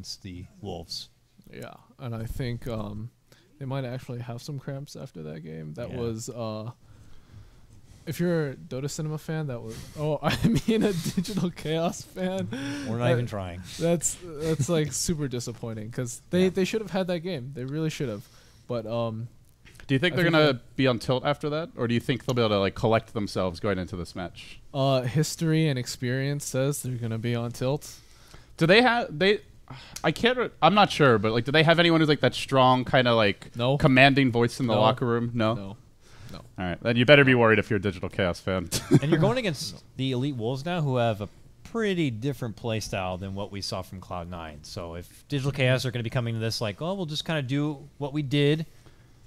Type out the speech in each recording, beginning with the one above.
against the Wolves. Yeah, and I think they might actually have some cramps after that game. That was if you're a Dota Cinema fan, that was I mean a Digital Chaos fan. We're not even trying. That's like super disappointing because they should have had that game. They really should have. But do you think they're gonna be on tilt after that, or do you think they'll be able to like collect themselves going into this match? History and experience says they're gonna be on tilt. Do they have I'm not sure, but like, do they have anyone who's like that strong kind of like commanding voice in the locker room? No. All right, then you better be worried if you're a Digital Chaos fan. And you're going against the Elite Wolves now, who have a pretty different play style than what we saw from Cloud9. So if Digital Chaos are going to be coming to this like, oh, we'll just kind of do what we did,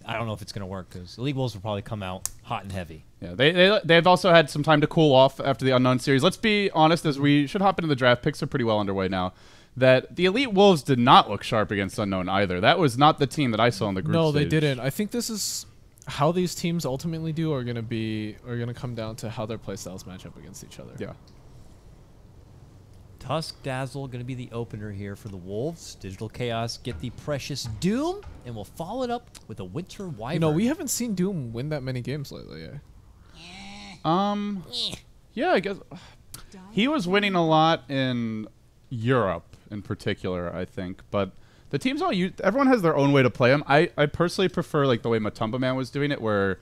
I don't know if it's going to work because Elite Wolves will probably come out hot and heavy. Yeah, they've also had some time to cool off after the Unknown series. Let's be honest, as we should hop into the draft. Picks are pretty well underway now. That the Elite Wolves did not look sharp against Unknown either. That was not the team that I saw in the group No, stage. they didn't. I think this is how these teams ultimately are going to come down to how their playstyles match up against each other. Yeah. Tusk Dazzle going to be the opener here for the Wolves. Digital Chaos get the precious Doom, and we'll follow it up with a Winter Wyvern. You know, we haven't seen Doom win that many games lately. Yeah, I guess he was winning a lot in Europe in particular, I think, but the teams everyone has their own way to play him. I personally prefer like the way Matumba Man was doing it, where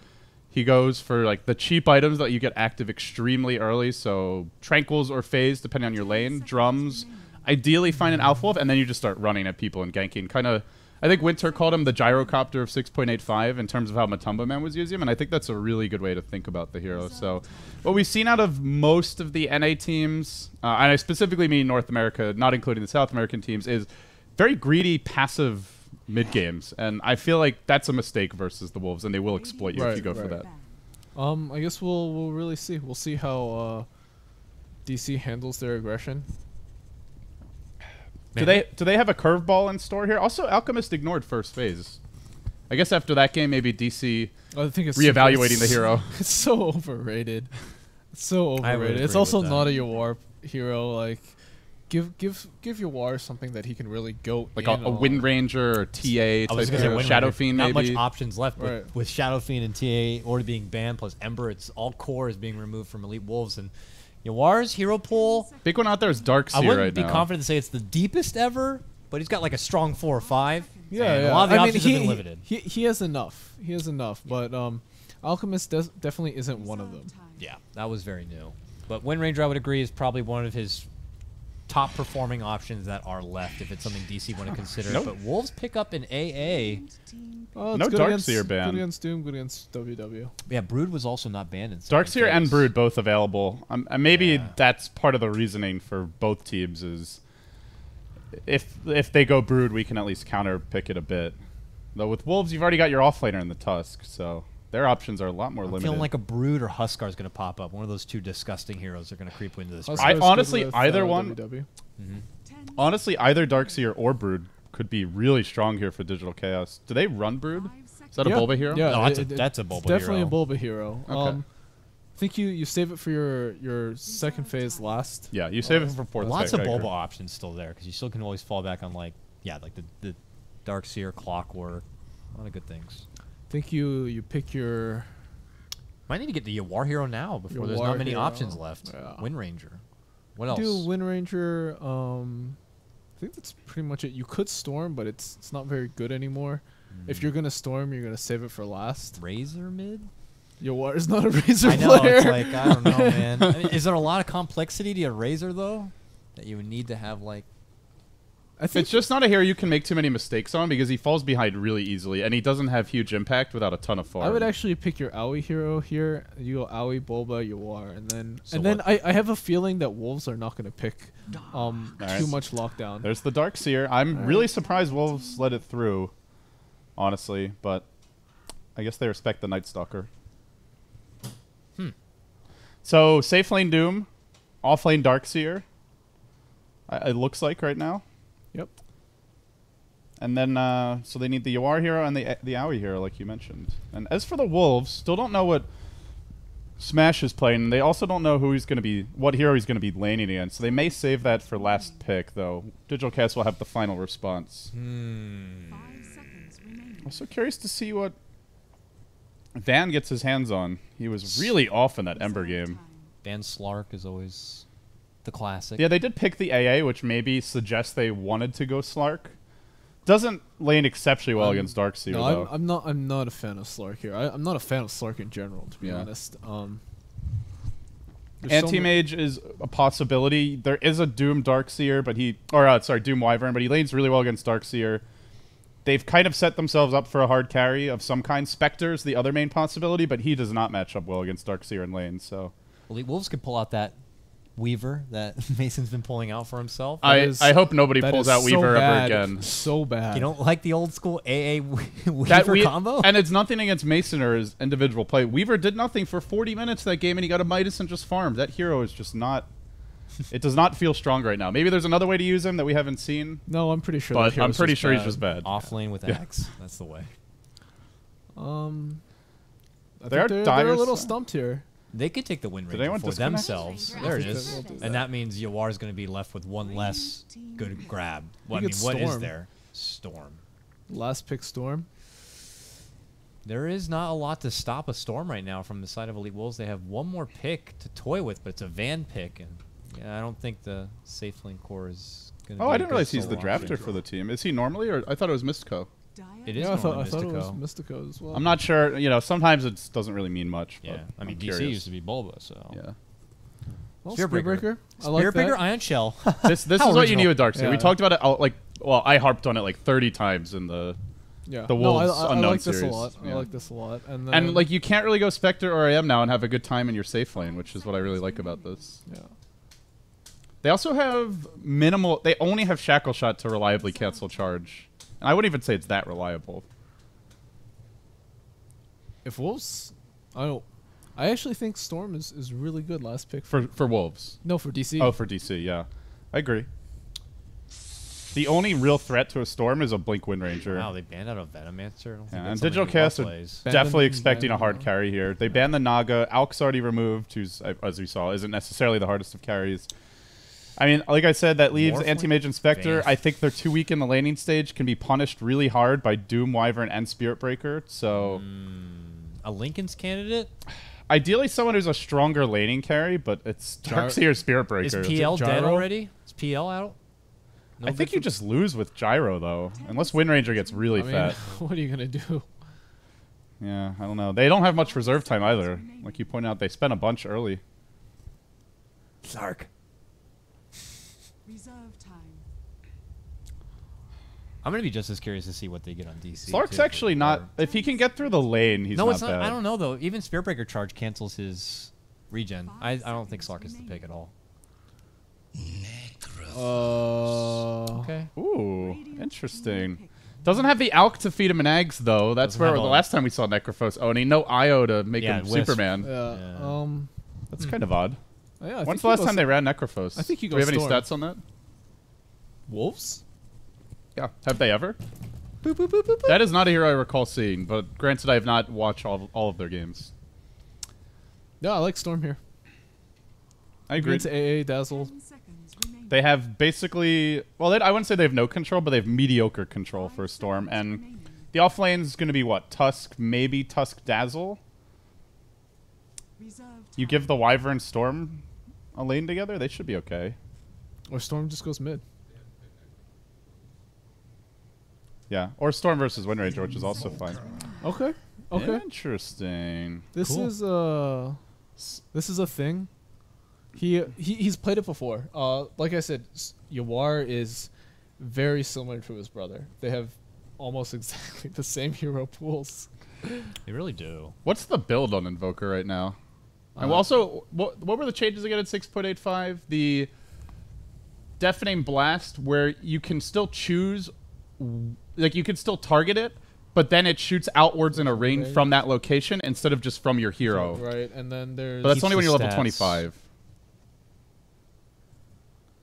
he goes for like the cheap items that you get active extremely early, so Tranquils or Phase depending on your lane, drums, ideally find an Alpha Wolf, and then you just start running at people and ganking. Kind of, I think Winter called him the gyrocopter of 6.85 in terms of how Matumba Man was using him, and I think that's a really good way to think about the hero. So what we've seen out of most of the NA teams, and I specifically mean North America, not including the South American teams, is very greedy, passive mid games, and I feel like that's a mistake versus the Wolves, and they will exploit you if you go for that. I guess we'll really see. We'll see how DC handles their aggression. Do they have a curveball in store here? Also, Alchemist ignored first phase. I guess after that game, maybe DC I think it's reevaluating the hero. It's so overrated. It's so overrated. It's also not a Yawar hero. Like, give Yawar something that he can really go like a Wind Ranger or TA type hero. Shadow Fiend, maybe. maybe. Not much options left, but with Shadow Fiend and TA already being banned, plus Ember, it's all core is being removed from Elite Wolves, and Yawar's hero pool. Big one out there is Darkseer right now. I wouldn't be confident to say it's the deepest ever, but he's got like a strong 4 or 5. Yeah, a lot of the options have been limited. He has enough. He has enough, but Alchemist definitely isn't one of them. Yeah, that was very new. But Wind Ranger, I would agree, is probably one of his top performing options that are left if it's something DC want to consider. Nope. But Wolves pick up an AA. Oh, no Darkseer ban. Good against Doom, good against WW. Yeah, Brood was also not banned in Darkseer and Brood both available. Maybe that's part of the reasoning for both teams is if they go Brood, we can at least counter pick it a bit. Though with Wolves, you've already got your offlaner in the Tusk, so their options are a lot more limited. Feeling like a Brood or Huskar is going to pop up. One of those two disgusting heroes are going to creep into this. Honestly, either one. WW. Honestly, either Darkseer or Brood could be really strong here for Digital Chaos. Do they run Brood? Is that a Bulba hero? Yeah, no, that's a Bulba hero. Definitely a Bulba hero. Okay. I think you save it for your second phase last. Yeah, you save it for fourth. Lots of Bulba options still there because you still can always fall back on like the Darkseer, Clockwork, a lot of good things. I think you pick your. Might need to get the Yawar hero now before there's not many options left. Yeah. Wind Ranger. What else? Do Wind Ranger. I think that's pretty much it. You could Storm, but it's not very good anymore. If you're gonna Storm, you're gonna save it for last. Razor mid? Yawar is not a Razor I know, player. it's like, I don't know, man. I mean, is there a lot of complexity to a Razor, though? That you would need to have, like... I think it's just not a hero you can make too many mistakes on because he falls behind really easily, and he doesn't have huge impact without a ton of farm. I would actually pick your Aoi hero here. You go Aoi, Bulba, Yawar, and then I have a feeling that Wolves are not going to pick too much lockdown. There's the Darkseer. I'm really surprised Wolves let it through, honestly, but I guess they respect the Night Stalker. So safe lane Doom, off lane Darkseer. It looks like right now. Yep. And then, so they need the Yawar hero and the Aoi hero, like you mentioned. And as for the Wolves, still don't know what Smash is playing. They also don't know who he's going to be, what hero he's going to be laning against. So they may save that for last pick, though. Digital Chaos will have the final response. 5 seconds remaining. Also curious to see what Van gets his hands on. He was really off in that Ember game. Van Slark is always the classic. Yeah, they did pick the AA, which maybe suggests they wanted to go Slark. Doesn't lane exceptionally well against Darkseer, though. I'm not a fan of Slark here. I'm not a fan of Slark in general, to be honest. Anti-Mage is a possibility. There is a Doom Darkseer, but Doom Wyvern, but he lanes really well against Darkseer. They've kind of set themselves up for a hard carry of some kind. Spectre's the other main possibility, but he does not match up well against Darkseer in lane, so... Elite Wolves could pull out that Weaver that Mason's been pulling out for himself. I hope nobody pulls out Weaver ever again. So bad. You don't like the old school AA Weaver combo? And it's nothing against Mason or his individual play. Weaver did nothing for 40 minutes that game, and he got a Midas and just farmed. That hero is just not... It does not feel strong right now. Maybe there's another way to use him that we haven't seen. No, I'm pretty sure. But I'm pretty sure he's just bad. Off lane with Axe. That's the way. They're a little stumped here. They could take the win rate for themselves. There it is. And that means Yawar is going to be left with one less good grab. Well, I mean, what is there? Storm. Last pick Storm. There is not a lot to stop a Storm right now from the side of Elite Wolves. They have one more pick to toy with, but it's a Van pick. And yeah, I don't think the safe lane core is going to be I didn't realize he's the drafter for the team. Is he normally, or I thought it was Mystico? It is I thought Mystico. it was Mystico as well. I'm not sure. You know, sometimes it doesn't really mean much. Yeah, I mean, I'm DC curious. used to be Bulba, so. Yeah. Well, Spearbreaker. I like Spearbreaker, that. Ion Shell. This is what you need with Darkseer. Yeah. We talked about it, I harped on it like 30 times in the Wolves I Unknown like series. this a lot. Yeah. I like this a lot. And, And like you can't really go Spectre or AM now and have a good time in your safe lane, which is what I really like about this. yeah. They also have minimal. They only have Shackle Shot to reliably cancel charge, and I wouldn't even say it's that reliable. If Wolves, I actually think Storm is really good. Last pick For Wolves. no, for DC. Oh, for DC, yeah, I agree. The only real threat to a Storm is a Blink Wind Ranger. Wow, they banned out a Venomancer. I don't think Yeah, that's and something Digital he Chaos are plays. definitely Ban expecting a hard them. carry here. They banned the Naga. Alk's already removed, who's, as we saw, isn't necessarily the hardest of carries. I mean, like I said, that leaves Morphling? Anti-Mage and Spectre. Vayne. I think they're too weak in the laning stage, can be punished really hard by Doom, Wyvern, and Spirit Breaker. So, A Lincoln's candidate? ideally someone who's a stronger laning carry, but it's Darkseer or Spirit Is Breaker. PL dead Gyro? already? Is PL out? No I think you good just lose with Gyro, though. Unless Wind Ranger gets really I mean, fat. what are you gonna do? Yeah, I don't know. They don't have much reserve time either. Like you pointed out, they spent a bunch early. Sark. Reserve time. I'm gonna be just as curious to see what they get on DC. Slark's too, actually for- not. If he can get through the lane, he's No, not it's not. bad. I don't know though. Even Spearbreaker charge cancels his regen. I don't think Slark is the pick at all. Okay. Ooh, interesting. Doesn't have the Alk to feed him an eggs though. That's Doesn't where have the a- last time we saw Necrophos owning. No IO to make Yeah, him Wisp. Superman. Yeah. Yeah. That's kind of odd. Yeah. I When's think the he last goes time they ran Necrophos? I think you Do go we have any Storm. stats on that? Wolves? Yeah. Have they ever? That is not a hero I recall seeing, but granted, I have not watched all of their games. Yeah, I like Storm here. I agree. Into AA Dazzle. 10 seconds remaining. They have basically, well, I wouldn't say they have no control, but they have mediocre control for Storm. And the off lane is going to be what? Tusk, maybe Tusk Dazzle? Reserve You time. give the Wyvern Storm a lane together, they should be okay. Or Storm just goes mid. Yeah, or Storm versus Wind Ranger, which is also fine. Okay. Okay. Interesting. This Cool. is a thing. He's played it before. Like I said, Yawar is very similar to his brother. They have almost exactly the same hero pools. They really do. What's the build on Invoker right now? And also, what were the changes again at 6.85? The Deafening Blast, where you can still choose, like you can still target it, but then it shoots outwards in a range from that location instead of just from your hero. Right, and then there's... But that's Keeps only when the you're level stats. 25.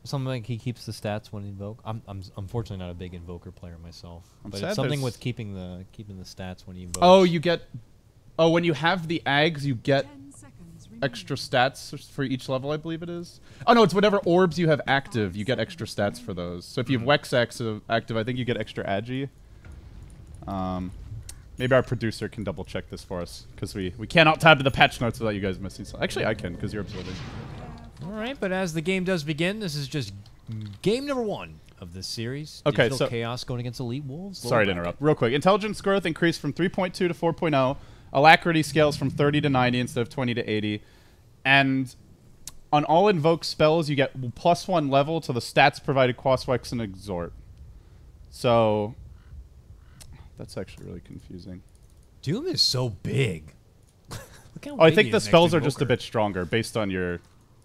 Something like he keeps the stats when invoke. I'm unfortunately not a big invoker player myself. I'm But sad it's something there's- with keeping the stats when you invoke. Oh, you get... Oh, when you have the Ags, you get 10 seconds extra stats for each level, I believe it is. Oh, no, it's whatever orbs you have active. You get extra stats for those. So if you have Wex active, I think you get extra Agi. Maybe our producer can double check this for us, because we cannot tab to the patch notes without you guys missing something. Actually, I can, because you're observing. All right, but as the game does begin, this is just game number 1 of this series. Okay, Digital so Chaos going against Elite Wolves. Sorry to interrupt. Real quick. Intelligence growth increased from 3.2 to 4.0. Alacrity scales from 30 to 90 instead of 20 to 80. And on all invoked spells, you get +1 level to the stats provided Quaswex and Exhort. So that's actually really confusing. Doom is so big. Look how I big think he the is next spells to are just a Invoker. bit stronger based on your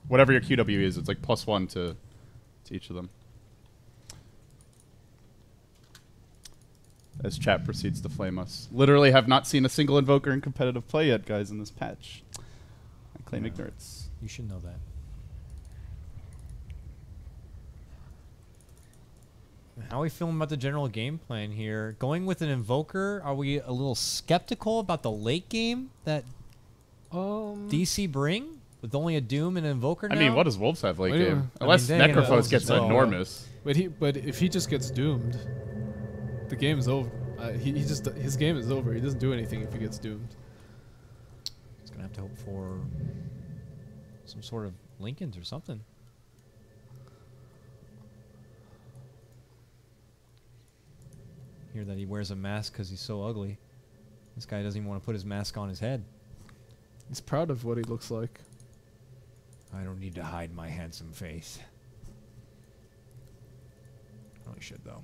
whatever your QW is. It's like +1 to each of them. As chat proceeds to flame us. Literally have not seen a single Invoker in competitive play yet, guys, in this patch. I claim ignorance. You should know that. How are we feeling about the general game plan here? Going with an Invoker, are we a little skeptical about the late game that DC bring? With only a Doom and an Invoker now? I mean, what does Wolves have late Well, yeah. game? I Unless mean, they have Necrophos Wolves gets as well. enormous. But if he just gets doomed, the game's over. His game is over. He doesn't do anything if he gets doomed. He's going to have to hope for some sort of Lincolns or something. Hear that he wears a mask because he's so ugly. This guy doesn't even want to put his mask on his head. He's proud of what he looks like. I don't need to hide my handsome face. Probably should, though.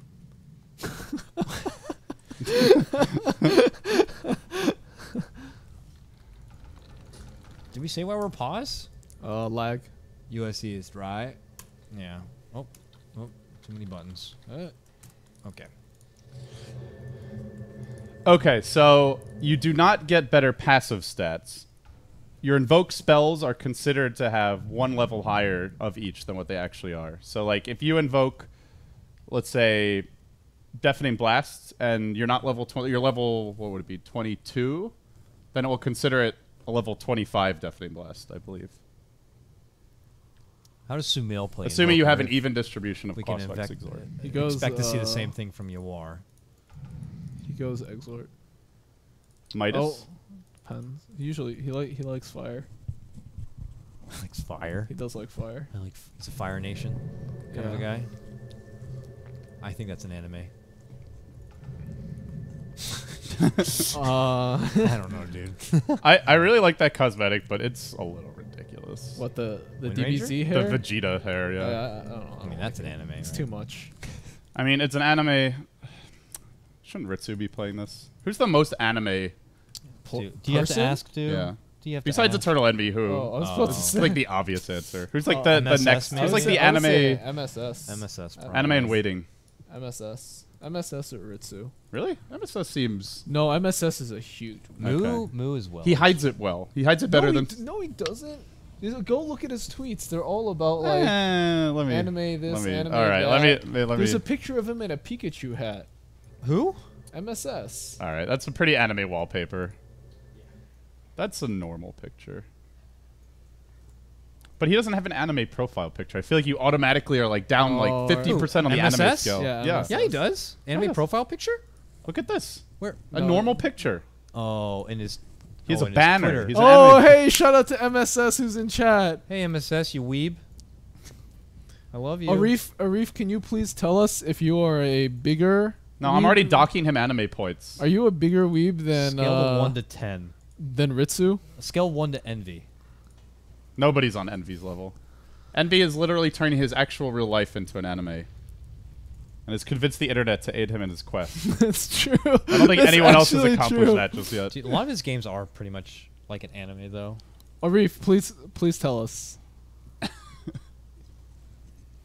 Did we say why we're paused? Lag. USC is right. Yeah. Oh, too many buttons. Okay. Okay, so you do not get better passive stats. Your invoked spells are considered to have 1 level higher of each than what they actually are. So, like, if you invoke, let's say, Deafening Blast, and you're not level 20, you're level, what would it be, 22? Then it will consider it a level 25 Deafening Blast, I believe. How does Sumail play? Assuming you have an Invoker? even distribution of We can Quaswex Exhort. He goes, expect to see the same thing from Yawar. He goes Exhort. Midas? Oh, depends. Usually he likes fire. Likes fire. He does like fire. He's a Fire Nation kind of a guy. I think that's an anime. Uh, I don't know, dude. I really like that cosmetic, but it's a little ridiculous. what the Wind DBZ The hair? Vegeta hair, yeah. I don't know. I mean, that's an anime. It's right? too much. I mean, it's an anime. Shouldn't Ritsu be playing this? Who's the most anime? Do you have to person? ask, dude? Yeah. Do you have Besides to ask? Eternal Envy, who? Oh, I was supposed to It's say. like the obvious answer. Who's like Oh, the MSS next? maybe? Who's like the I would say anime? MSS. MSS. Uh, Probably. Anime in waiting. MSS. MSS or Ritsu. Really? MSS seems. No, MSS is a huge. Moo as well. He hides it well. He hides it better than. No, he doesn't. Go look at his tweets. They're all about like Let me. anime this, let me, anime all right, that. let me. There's a picture of him in a Pikachu hat. Who? MSS. All right, that's a pretty anime wallpaper. That's a normal picture. But he doesn't have an anime profile picture. I feel like you automatically are like down like Oh, 50% on the MSS? anime scale. Yeah, Yeah. MSS. Yeah, he does. Anime Yeah. profile picture? Look at this. Where? A No. normal picture. Oh, in his. He has oh, a in his banner. Twitter. He's an Oh, anime- hey! Shout out to MSS who's in chat. Hey, MSS, you weeb. I love you. Arif, can you please tell us if you are a bigger? No, I'm weeb? already docking him anime points. Are you a bigger weeb than Scale of 1 to 10. Ritsu? Scale 1 to Envy. Nobody's on Envy's level. Envy is literally turning his actual real life into an anime. And has convinced the internet to aid him in his quest. That's true. I don't think anyone else has actually accomplished true. that just yet. Dude, a lot of his games are pretty much like an anime, though. Arif, please tell us.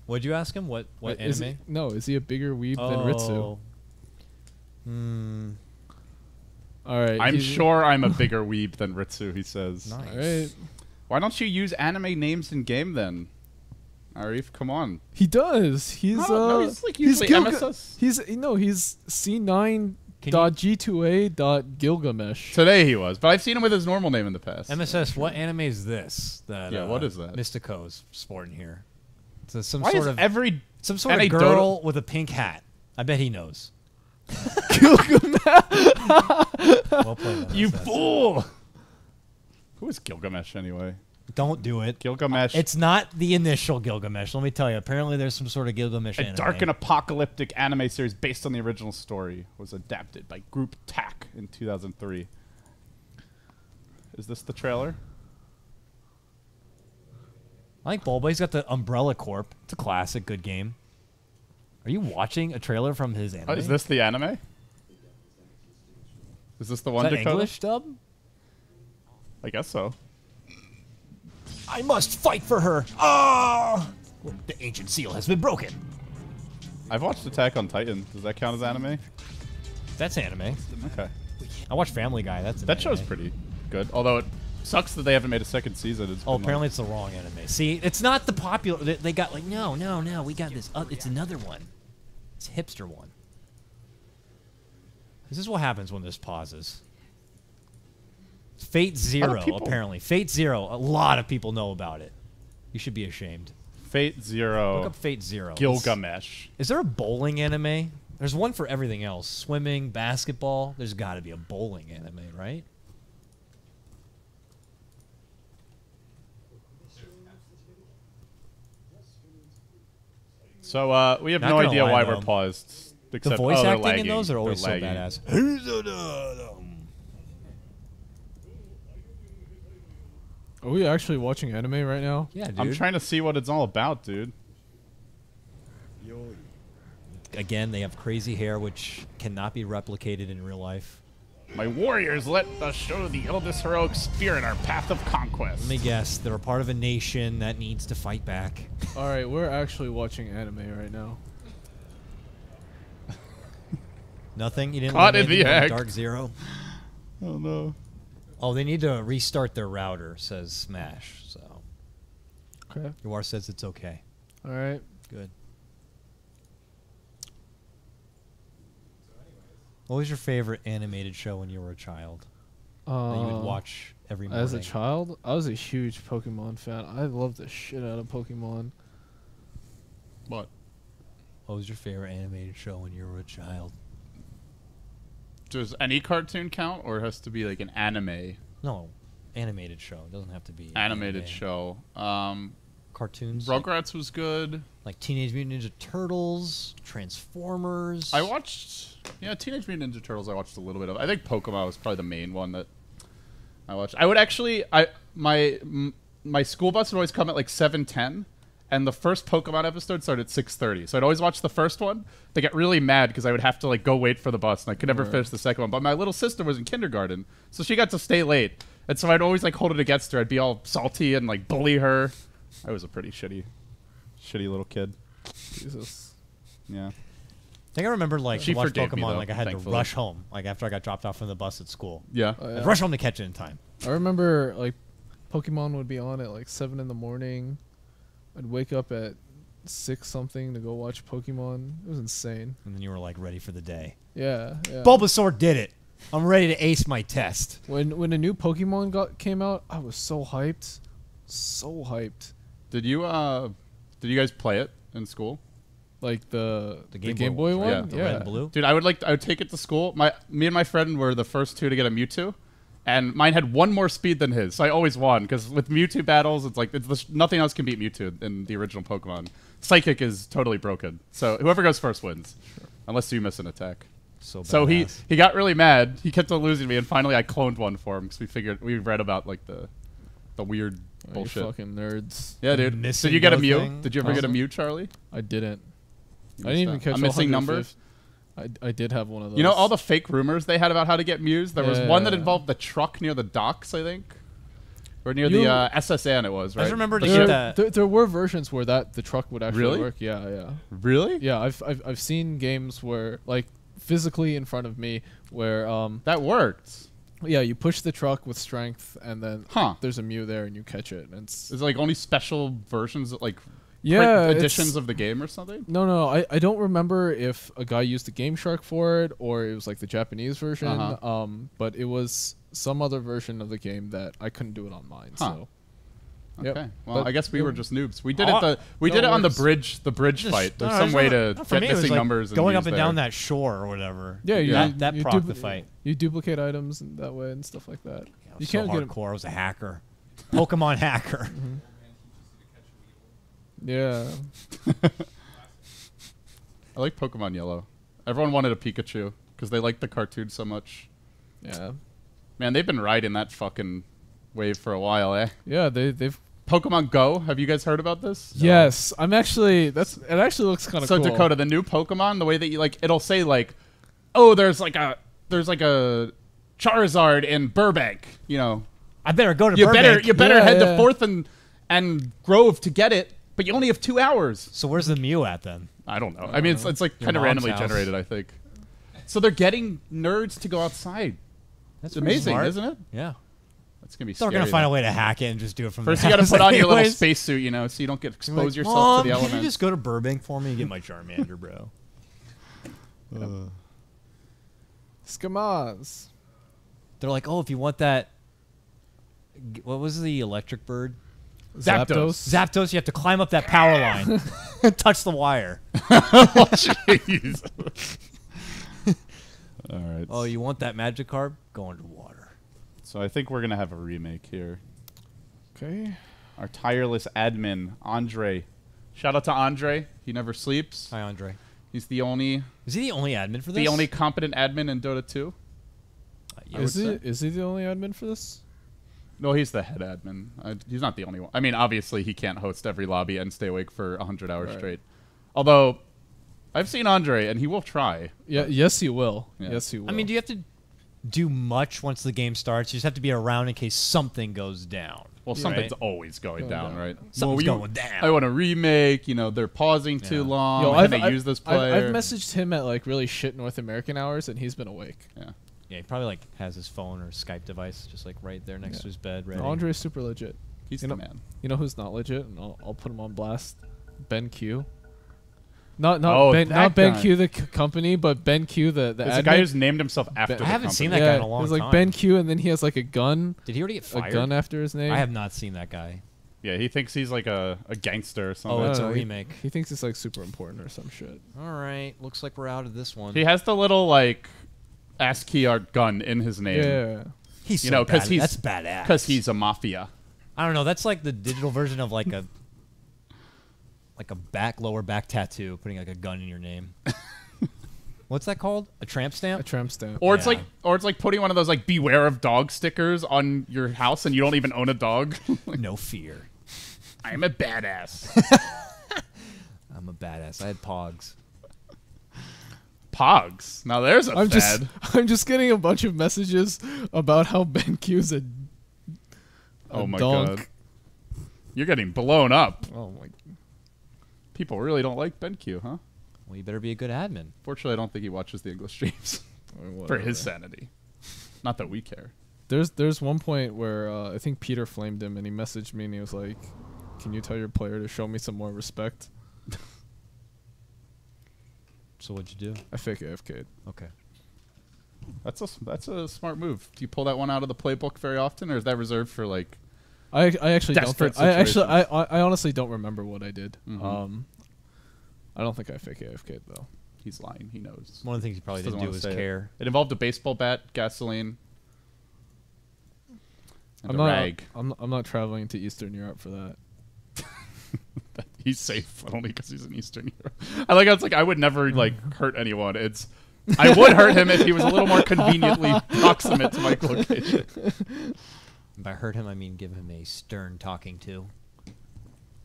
What'd you ask him? What Is anime? is he a bigger weeb than Ritsu? Hmm. All right. I'm he's- sure I'm a bigger weeb than Ritsu, he says. Nice. All right. Why don't you use anime names in game then? Arif, come on. He does. He's No, he's like he's usually Gilga- MSS. He's C9 Can Dot G2A. Dot Gilgamesh. Today he was, but I've seen him with his normal name in the past. MSS, what anime is this? That, Yeah, what is that? Mystico's sporting here. It's some Why sort is of every some sort of NA girl with a pink hat. I bet he knows. Gilgamesh. Well played, you MSS. fool? Who is Gilgamesh anyway? Don't do it. Gilgamesh. It's not the initial Gilgamesh. Let me tell you. Apparently, there's some sort of Gilgamesh a anime. dark and apocalyptic anime series based on the original story. Was adapted by Group TAC in 2003. Is this the trailer? I like Bulba. He's got the Umbrella Corp. It's a classic, good game. Are you watching a trailer from his anime? Oh, is this the anime? Is this the one? Is that Dakota? English dub? I guess so. I must fight for her. Ah! The ancient seal has been broken. I've watched Attack on Titan. Does that count as anime? That's anime. Okay. I watched Family Guy. That's an That show's anime. pretty good. Although it sucks that they haven't made a second season. It's Oh, been apparently like- it's the wrong anime. See, it's not the popular. They got like, no, we got this. It's another one. It's a hipster one. This is what happens when this pauses. Fate Zero, people- apparently. Fate Zero. A lot of people know about it. You should be ashamed. Fate Zero. Look up Fate Zero. Gilgamesh. Is there a bowling anime? There's one for everything else. Swimming, basketball. There's got to be a bowling anime, right? So we have Not no gonna idea lie, why though. we're paused. The Except, voice they're acting lagging. in those are They're always so lagging. badass. Are we actually watching anime right now? Yeah, dude. I'm trying to see what it's all about, dude. Again, they have crazy hair, which cannot be replicated in real life. My warriors let us show the eldest heroic spirit our path of conquest. Let me guess. They're a part of a nation that needs to fight back. All right, we're actually watching anime right now. Nothing? You didn't Caught learn in the anything from act. Dark Zero? Oh no. Oh, they need to restart their router, says Smash. So, Okay. Yuar says it's okay. All right. Good. What was your favorite animated show when you were a child that you would watch every morning? As a child, I was a huge Pokemon fan. I loved the shit out of Pokemon. What? What was your favorite animated show when you were a child? Does any cartoon count, or it has to be like an anime? No, animated show. It doesn't have to be Animated anime. show. Cartoons. Rugrats was good. Like Teenage Mutant Ninja Turtles, Transformers. I watched, Teenage Mutant Ninja Turtles. I watched a little bit of. I think Pokemon was probably the main one that I watched. I would actually, my school bus would always come at like 7:10, and the first Pokemon episode started at 6:30. So I'd always watch the first one. They get really mad because I would have to like go wait for the bus, and I could never Right. finish the second one. But my little sister was in kindergarten, so she got to stay late, and so I'd always like hold it against her. I'd be all salty and like bully her. I was a pretty shitty little kid. Jesus. Yeah. I think I remember like She to watch forgave Pokemon. me, though, Like I had thankfully. to rush home. Like after I got dropped off from the bus at school, Yeah. Oh, I'd yeah. rush home to catch it in time. I remember like Pokemon would be on at like 7 in the morning. I'd wake up at 6 something to go watch Pokemon. It was insane. And then you were like ready for the day. Yeah. Bulbasaur did it. I'm ready to ace my test. When a new Pokemon came out, I was so hyped. So hyped. Did you guys play it in school? Like the Game Game Boy Boy ones, one? right? The red and blue. Dude, I would take it to school. Me and my friend were the first two to get a Mewtwo, and mine had one more speed than his, so I always won. Because with Mewtwo battles, it's like nothing else can beat Mewtwo in the original Pokemon. Psychic is totally broken, so whoever goes first wins, unless you miss an attack. So he got really mad. He kept on losing to me, and finally I cloned one for him because we read about like the weird Oh, you bullshit. fucking nerds. Yeah, The dude. missing Did you get a no Mew? thing? Did you ever get a Mew, Charlie? I didn't. You I didn't missed even that. catch a missing number. 150. I did have one of those. You know all the fake rumors they had about how to get Mews? There was one that Yeah. involved the truck near the docks, I think. Or near You- the SSN it was, I right? just remember to The get ship- that. There were versions where the truck would actually Really? work. Yeah. Really? Yeah, I've seen games where like physically in front of me where That worked. yeah, you push the truck with strength and then Huh. there's a Mew there and you catch it and it's Is it like only special versions that like Yeah, editions of the game or something? No. I don't remember if a guy used the Game Shark for it or it was like the Japanese version. Uh-huh. But it was some other version of the game that I couldn't do it on mine. Huh. So. Okay. Yep. Well, But I guess we it- were just noobs. We did Oh, it on the works. bridge Just- fight. There's no, some way to for get me, it was missing like numbers and going up use and there. down that shore or whatever. Yeah, you, Yeah. that you proc dupli- the fight. You duplicate items in that way and stuff like that. I You was can't so get 'em- hardcore. I was a hacker, Pokemon hacker. Yeah. I like Pokemon Yellow. Everyone wanted a Pikachu because they liked the cartoon so much. Yeah. Man, they've been riding that fucking wave for a while, eh? Yeah, they've Pokemon Go. Have you guys heard about this? Yes, I'm actually it actually looks kind of So cool. Dakota, the new Pokemon, the way that you like, it'll say like, oh, there's like a Charizard in Burbank. You know, I better go to you Burbank. better Yeah, head yeah. to Fourth and Grove to get it, but you only have 2 hours. So where's the Mew at then? I don't know. I mean, it's like Your kind of mom's randomly house. generated, I think. So they're getting nerds to go outside. That's It's pretty amazing, smart. isn't it? Yeah. That's gonna be. They're Scary, gonna find though. a way to hack it and just do it from First, the you got to house put on your little anyways. spacesuit, you know, so you don't get You're like, expose yourself Mom, to the can elements. you just go to Burbank for me and get my Charmander, bro? Skamaz. They're like, oh, if you want that, what was the electric bird? Zapdos. Zapdos, you have to climb up that power line and touch the wire. Jeez. All right. Oh, you want that Magikarp? Go underwater. So I think we're gonna have a remake here. Okay. Our tireless admin, Andre. Shout out to Andre. He never sleeps. Hi, Andre. He's the only Is he the only admin for this? competent admin in Dota 2. Yeah. Is would he the only admin for this? No, he's the head admin. He's not the only one. I mean, obviously he can't host every lobby and stay awake for 100 hours Right. straight. Although I've seen Andre and he will try. Yeah. Yes, he will. Yeah. Yes, he will. I mean, do you have to do much once the game starts? You just have to be around in case something goes down. Well, Yeah. something's Right. always going Going down, down. right? Something's well, going down. I want a remake. You know, they're pausing too Yeah. long. Yo, and they use this player. I've messaged him at like really shit North American hours, and he's been awake. Yeah. Yeah, he probably like has his phone or Skype device just like right there next Yeah. to his bed, ready. Andre's super legit. He's You the know- man. You know who's not legit? And I'll put him on blast. Ben Q. Not Oh, Ben, that not Ben guy. Q the company, but Ben Q the There's admin. a guy who's named himself after Ben- the I haven't company. seen that yeah, guy in a long it was like time. Ben Q, and then he has like a gun, Did he already get fired? a gun after his name. I have not seen that guy. Yeah, he thinks he's like a gangster or something. Oh, it's I a don't know, remake. He thinks it's like super important or some shit. All right, looks like we're out of this one. He has the little like ASCII art gun in his name. Yeah. He's You so know, 'cause bad- he's- that's badass. Because he's a mafia. I don't know. That's like the digital version of like a lower back tattoo, putting like a gun in your name. What's that called? A tramp A stamp? tramp stamp. Or it's Yeah. like putting one of those like beware of dog stickers on your house and you don't even own a dog. Like, No fear. I'm a badass. I'm a badass. I had Pogs. Pogs. Now there's a I'm fad. I'm just getting a bunch of messages about how Ben Q's a Oh my donk. god. You're getting blown up. Oh my. People really don't like BenQ, huh? Well, you better be a good admin. Fortunately, I don't think he watches the English streams I mean, for whatever. his sanity. Not that we care. There's one point where I think Peter flamed him and he messaged me and he was like, "Can you tell your player to show me some more respect?" So what'd you do? I fake AFK'd. Okay. That's a smart move. Do you pull that one out of the playbook very often, or is that reserved for like? I actually don't. Desperate Think, I honestly don't remember what I did. Mhm. I don't think I fake AFK'd though. He's lying. He knows. One of the things you probably Just didn't doesn't do wanna was say it. care. It involved a baseball bat, gasoline, and I'm a not. rag. I'm not traveling to Eastern Europe for that. He's safe only because he's in Eastern Europe. I like how it's like I would never like hurt anyone. It's I would hurt him if he was a little more conveniently proximate to my location. By hurt him, I mean give him a stern talking to.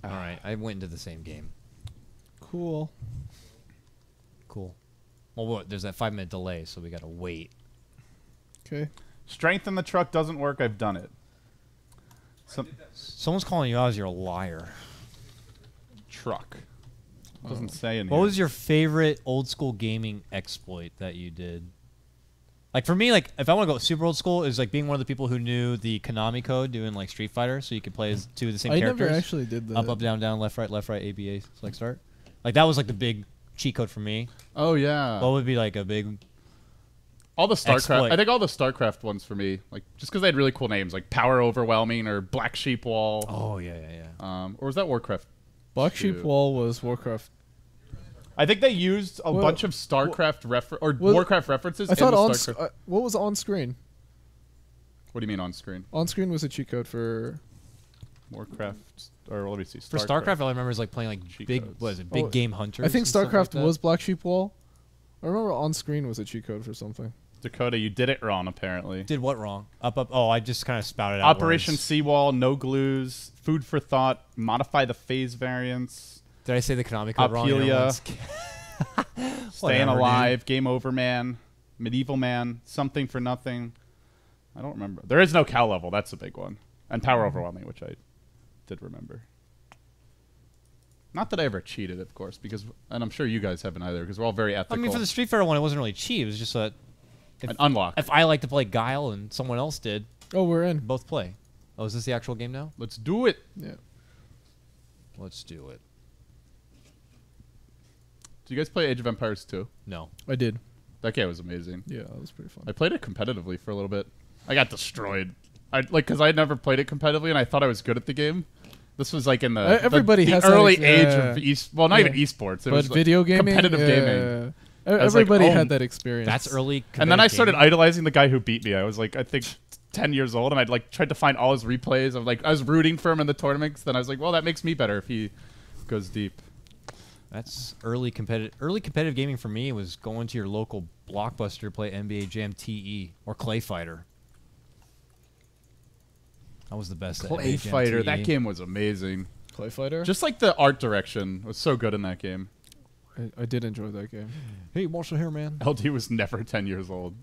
All right, I went into the same game. Cool. Cool. Well, what, there's that 5-minute delay, so we gotta wait. Okay. Strength in the truck doesn't work. I've done it. Someone's calling you out as you're a liar. Truck doesn't say in What here. was your favorite old school gaming exploit that you did? Like for me, like if I want to go super old school, is like being one of the people who knew the Konami code doing like Street Fighter, so you could play as two of the same I characters. never actually did that. Up, down, down, left, right, A, B, A, select, start. Like that was like the big cheat code for me. Oh yeah. What would be like a big? All the StarCraft. Exploit. I think all the StarCraft ones for me, like just because they had really cool names, like Power Overwhelming or Black Sheep Wall. Oh yeah. Or was that Warcraft? Black Sheep Shoot. Wall was Warcraft. I think they used a Well, bunch of StarCraft or well, Warcraft references. I thought in the on StarCraft. what was on screen? What do you mean on screen? On screen was a cheat code for. Warcraft or let me see. For StarCraft, all I remember is like playing like Cheat big. codes. What is it? Big Oh, Game Hunters. I think and stuff like StarCraft that? was Black Sheep Wall. I remember on screen was a cheat code for something. Dakota, you did it wrong apparently. Did what wrong? Up. Oh, I just kind of spouted out. Operation words. Seawall, no glues, food for thought, modify the phase variance, Did I say the Konami code wrong? Apelia. Staying staying alive, game over man, medieval man, something for nothing. I don't remember. There is no cow level. That's a big one. And power overwhelming, which I did remember. Not that I ever cheated, of course, because, and I'm sure you guys haven't either, because we're all very ethical. I mean, for the Street Fighter one, it wasn't really cheap. It was just that An unlock. if I like to play Guile and someone else did, Oh, we're in. both play. Oh, is this the actual game now? Let's do it. Yeah. Let's do it. Do you guys play Age of Empires 2? No. I did. That game was amazing. Yeah, that was pretty fun. I played it competitively for a little bit. I got destroyed. Because I had never played it competitively, and I thought I was good at the game. This was like in the Everybody the has that early ex- age of not Yeah. even esports. It But was like video gaming, competitive gaming. I was like, Everybody oh, had that experience. That's early. And then I started gaming. idolizing the guy who beat me. I was like, I think 10 years old, and I'd like tried to find all his replays of like I was rooting for him in the tournaments. Then I was like, well, that makes me better if he goes deep. That's early competitive. Early competitive gaming for me was going to your local Blockbuster to play NBA Jam TE or Clay Fighter. That was the best. at Clay NBA Jam Fighter, TE. that game was amazing. Clay Fighter. Just like the art direction was so good in that game. I did enjoy that game. Hey, Marshall here, man. LD was never 10 years old.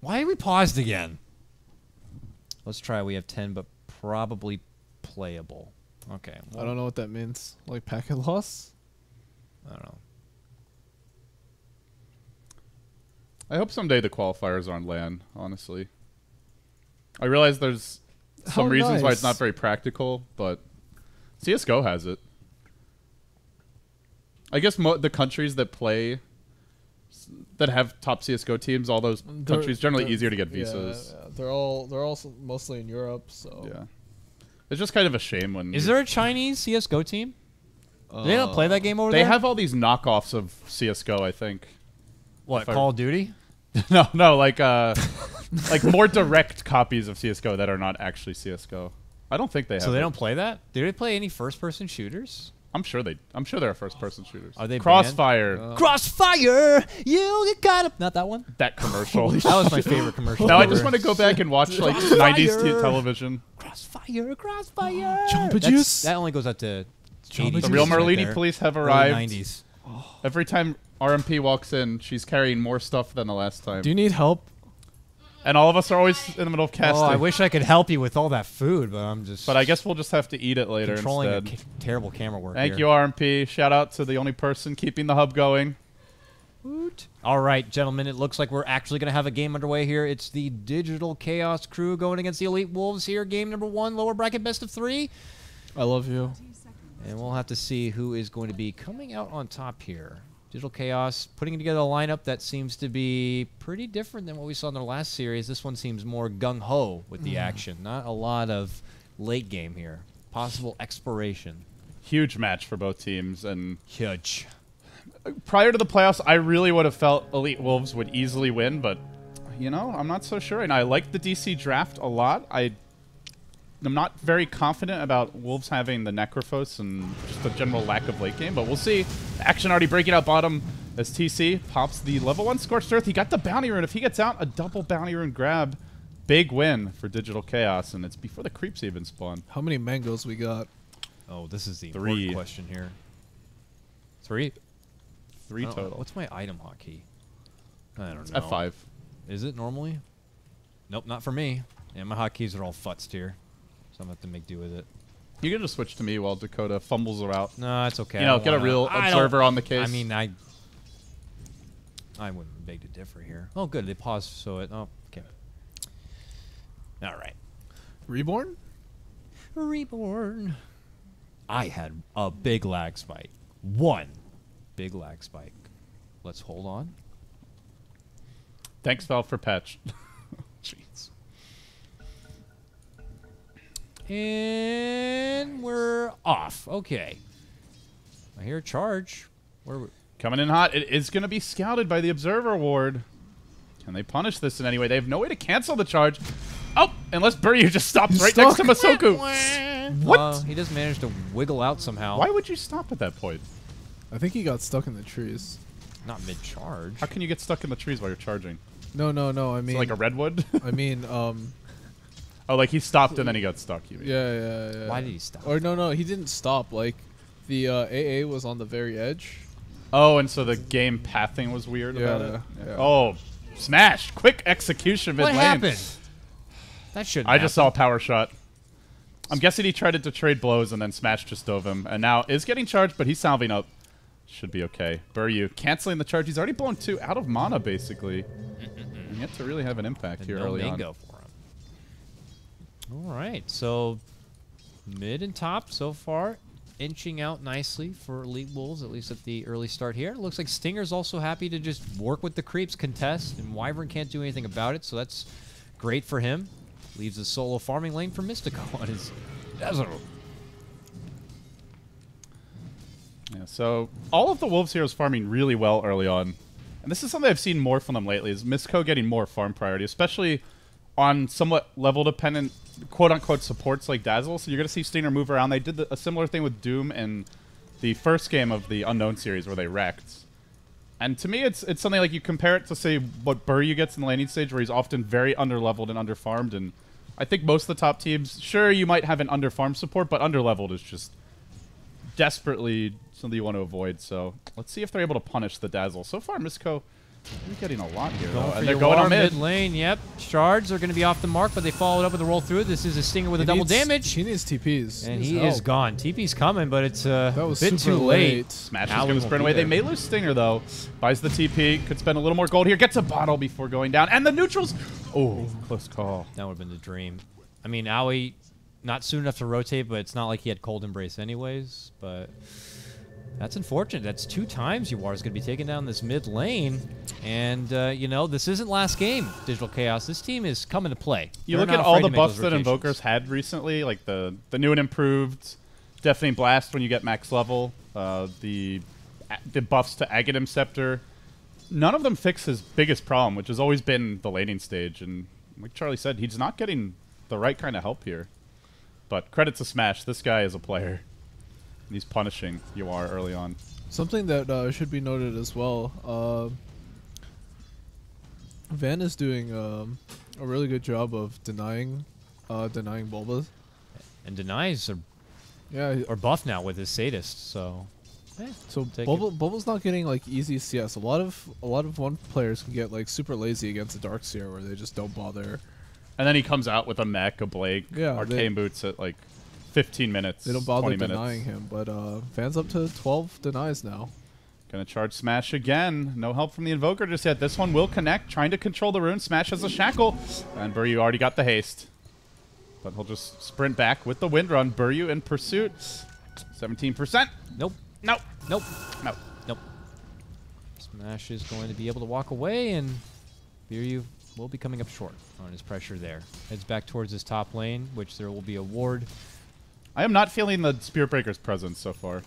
Why are we paused again? Let's try. We have 10, but probably playable. Okay. I don't know what that means. Like packet loss? I don't know. I hope someday the qualifiers are on LAN, honestly. I realize there's some How reasons why it's nice. not very practical, but CSGO has it. I guess the countries that play, that have top CSGO teams, all those countries, generally easier to get visas. Yeah, they're all mostly in Europe, so. Yeah. It's just kind of a shame when... Is there a Chinese CS:GO team? Do they not play that game over They there? have all these knockoffs of CSGO, I think. What, if I- Call of Duty? No, like more direct copies of CSGO that are not actually CSGO. I don't think they have. So they it. don't play that? Do they play any first-person shooters? I'm sure there are first-person shooters. Are they Crossfire? Crossfire! You got up. Not that one? That commercial. That was my favorite commercial. Now I ever. just want to go back and watch like Crossfire. 90s television. Crossfire, Crossfire! Jamba That's- Juice? That only goes out to Jamba 80s Juice The real right Merlini there. police have Early arrived. 90s. Every time RMP walks in, she's carrying more stuff than the last time. Do you need help? And all of us are always in the middle of casting. Oh, I wish I could help you with all that food, but I'm just But I guess we'll just have to eat it later controlling instead. terrible camera work Thank here. you, RMP. Shout out to the only person keeping the hub going. Woot. All right, gentlemen, it looks like we're actually going to have a game underway here. It's the Digital Chaos crew going against the Elite Wolves here. Game number 1, lower bracket best of 3. I love you. 2 seconds. And we'll have to see who is going to be coming out on top here. Digital Chaos putting together a lineup that seems to be pretty different than what we saw in their last series. This one seems more gung-ho with the action. Not a lot of late game here. Possible exploration. Huge match for both teams, and Huge. prior to the playoffs, I really would have felt Elite Wolves would easily win, but you know, I'm not so sure. And I like the DC draft a lot. I'm not very confident about Wolves having the Necrophos and just a general lack of late game, but we'll see. Action already breaking out bottom as TC pops the level 1 Scorched Earth. He got the bounty rune. If he gets out, a double bounty rune grab. Big win for Digital Chaos, and it's before the creeps even spawn. How many mangoes we got? Oh, this is the 3. important question here. 3? 3 I don't know. total. What's my item hotkey? I don't know. F5. Is it normally? Nope, not for me. Yeah, my hotkeys are all futzed here. So I'm going to have to make do with it. You can just switch to me while Dakota fumbles her out. No, it's okay. You know, get a real observer on the case. I mean, I wouldn't beg to differ here. Oh, good. They paused, so it. Oh, okay. All right. Reborn? Reborn. I had a big lag spike. One big lag spike. Let's hold on. Thanks, Valve, for patch. Jeez. And we're off. Okay. I hear a charge. Where? Coming in hot. It is going to be scouted by the Observer Ward. Can they punish this in any way? They have no way to cancel the charge. Oh, unless Buryu just stops right next to Masoku. What? He just managed to wiggle out somehow. Why would you stop at that point? I think he got stuck in the trees. Not mid-charge. How can you get stuck in the trees while you're charging? No. I mean, So like a redwood? I mean, Oh, like he stopped and then he got stuck, you mean? yeah. Why did he stop? Or no, he didn't stop. Like, the AA was on the very edge. Oh, and so the game pathing was weird about it? Yeah. Oh, smash! Quick execution mid What lane. happened? That shouldn't I just saw a happen. power shot. I'm guessing he tried to trade blows and then Smash just dove him. And now is getting charged, but he's salving up. Should be okay. Buryu canceling the charge. He's already blown 2 out of mana, basically. And yet to really have an impact And here no early on. mango for him. All right, so mid and top so far, inching out nicely for Elite Wolves, at least at the early start here. It looks like Stinger's also happy to just work with the creeps, contest, and Wyvern can't do anything about it, so that's great for him. Leaves a solo farming lane for Mystico on his desert. Yeah, so all of the Wolves here is farming really well early on. And this is something I've seen more from them lately, is Mystico getting more farm priority, especially on somewhat level-dependent, quote-unquote, supports like Dazzle. So you're going to see Stinger move around. They did a similar thing with Doom in the first game of the Unknown series where they wrecked. And to me, it's something like you compare it to, say, what Buryu gets in the laning stage, where he's often very underleveled and underfarmed. And I think most of the top teams, sure, you might have an underfarm support, but underleveled is just desperately something you want to avoid. So let's see if they're able to punish the Dazzle. So far, Mystico is getting a lot here, though. And they're going on mid. lane. Yep, shards are going to be off the mark, but they followed up with a roll through. This is a Stinger with a double damage. He needs TPs. And needs he help. is gone. TP's coming, but it's a That was bit super too late. late. Smash is Allen going to will sprint be away. They there. may lose Stinger, though. Buys the TP. Could spend a little more gold here. Gets a bottle before going down. And the neutrals. Oh, close call. That would have been the dream. I mean, Aoi, not soon enough to rotate, but it's not like he had Cold Embrace anyways. But that's unfortunate. That's 2 times Yuar is going to be taking down this mid lane. And, you know, this isn't last game, Digital Chaos. This team is coming to play. You They're look at not all afraid the to make buffs those that rotations. Invokers had recently, like the new and improved Deafening Blast when you get max level, the buffs to Aghanim Scepter. None of them fix his biggest problem, which has always been the laning stage. And like Charlie said, he's not getting the right kind of help here. But credit to Smash. This guy is a player. And he's punishing Yuar early on. Something that should be noted as well. Van is doing a really good job of denying Bulbas. And denies are buff now with his sadist, so So take Bulba's not getting like easy CS. A lot of one players can get like super lazy against a Darkseer where they just don't bother. And then he comes out with a mech, a Blake, Yeah, arcane boots at like 15 minutes. They don't bother 20 minutes. denying him. But Van's up to 12 denies now. Gonna charge Smash again. No help from the Invoker just yet. This one will connect, trying to control the rune. Smash has a shackle. And Buryu already got the haste. But he'll just sprint back with the wind run. Buryu in pursuit. 17%. nope, Nope. nope, Nope. nope. Smash is going to be able to walk away, and Biryu will be coming up short on his pressure there. Heads back towards his top lane, which there will be a ward. I am not feeling the Spear Breaker's presence so far.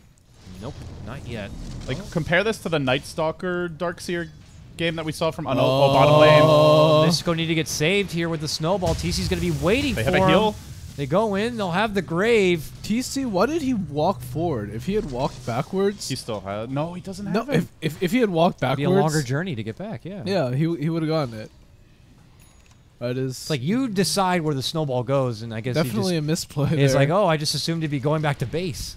Nope, not yet. Like, compare this to the Night Stalker Darkseer game that we saw from bottom lane. Mystico need to get saved here with the snowball. TC's going to be waiting They for have a him. heal. They go in. They'll have the grave. TC, why did he walk forward? If he had walked backwards, He still has. No, he doesn't no. have it. If he had walked It'd be backwards, a longer journey to get back. Yeah. yeah, he would have gotten it. That is It's like you decide where the snowball goes, and I guess definitely he a misplay. just, it's there. like, oh, I just assumed to be going back to base,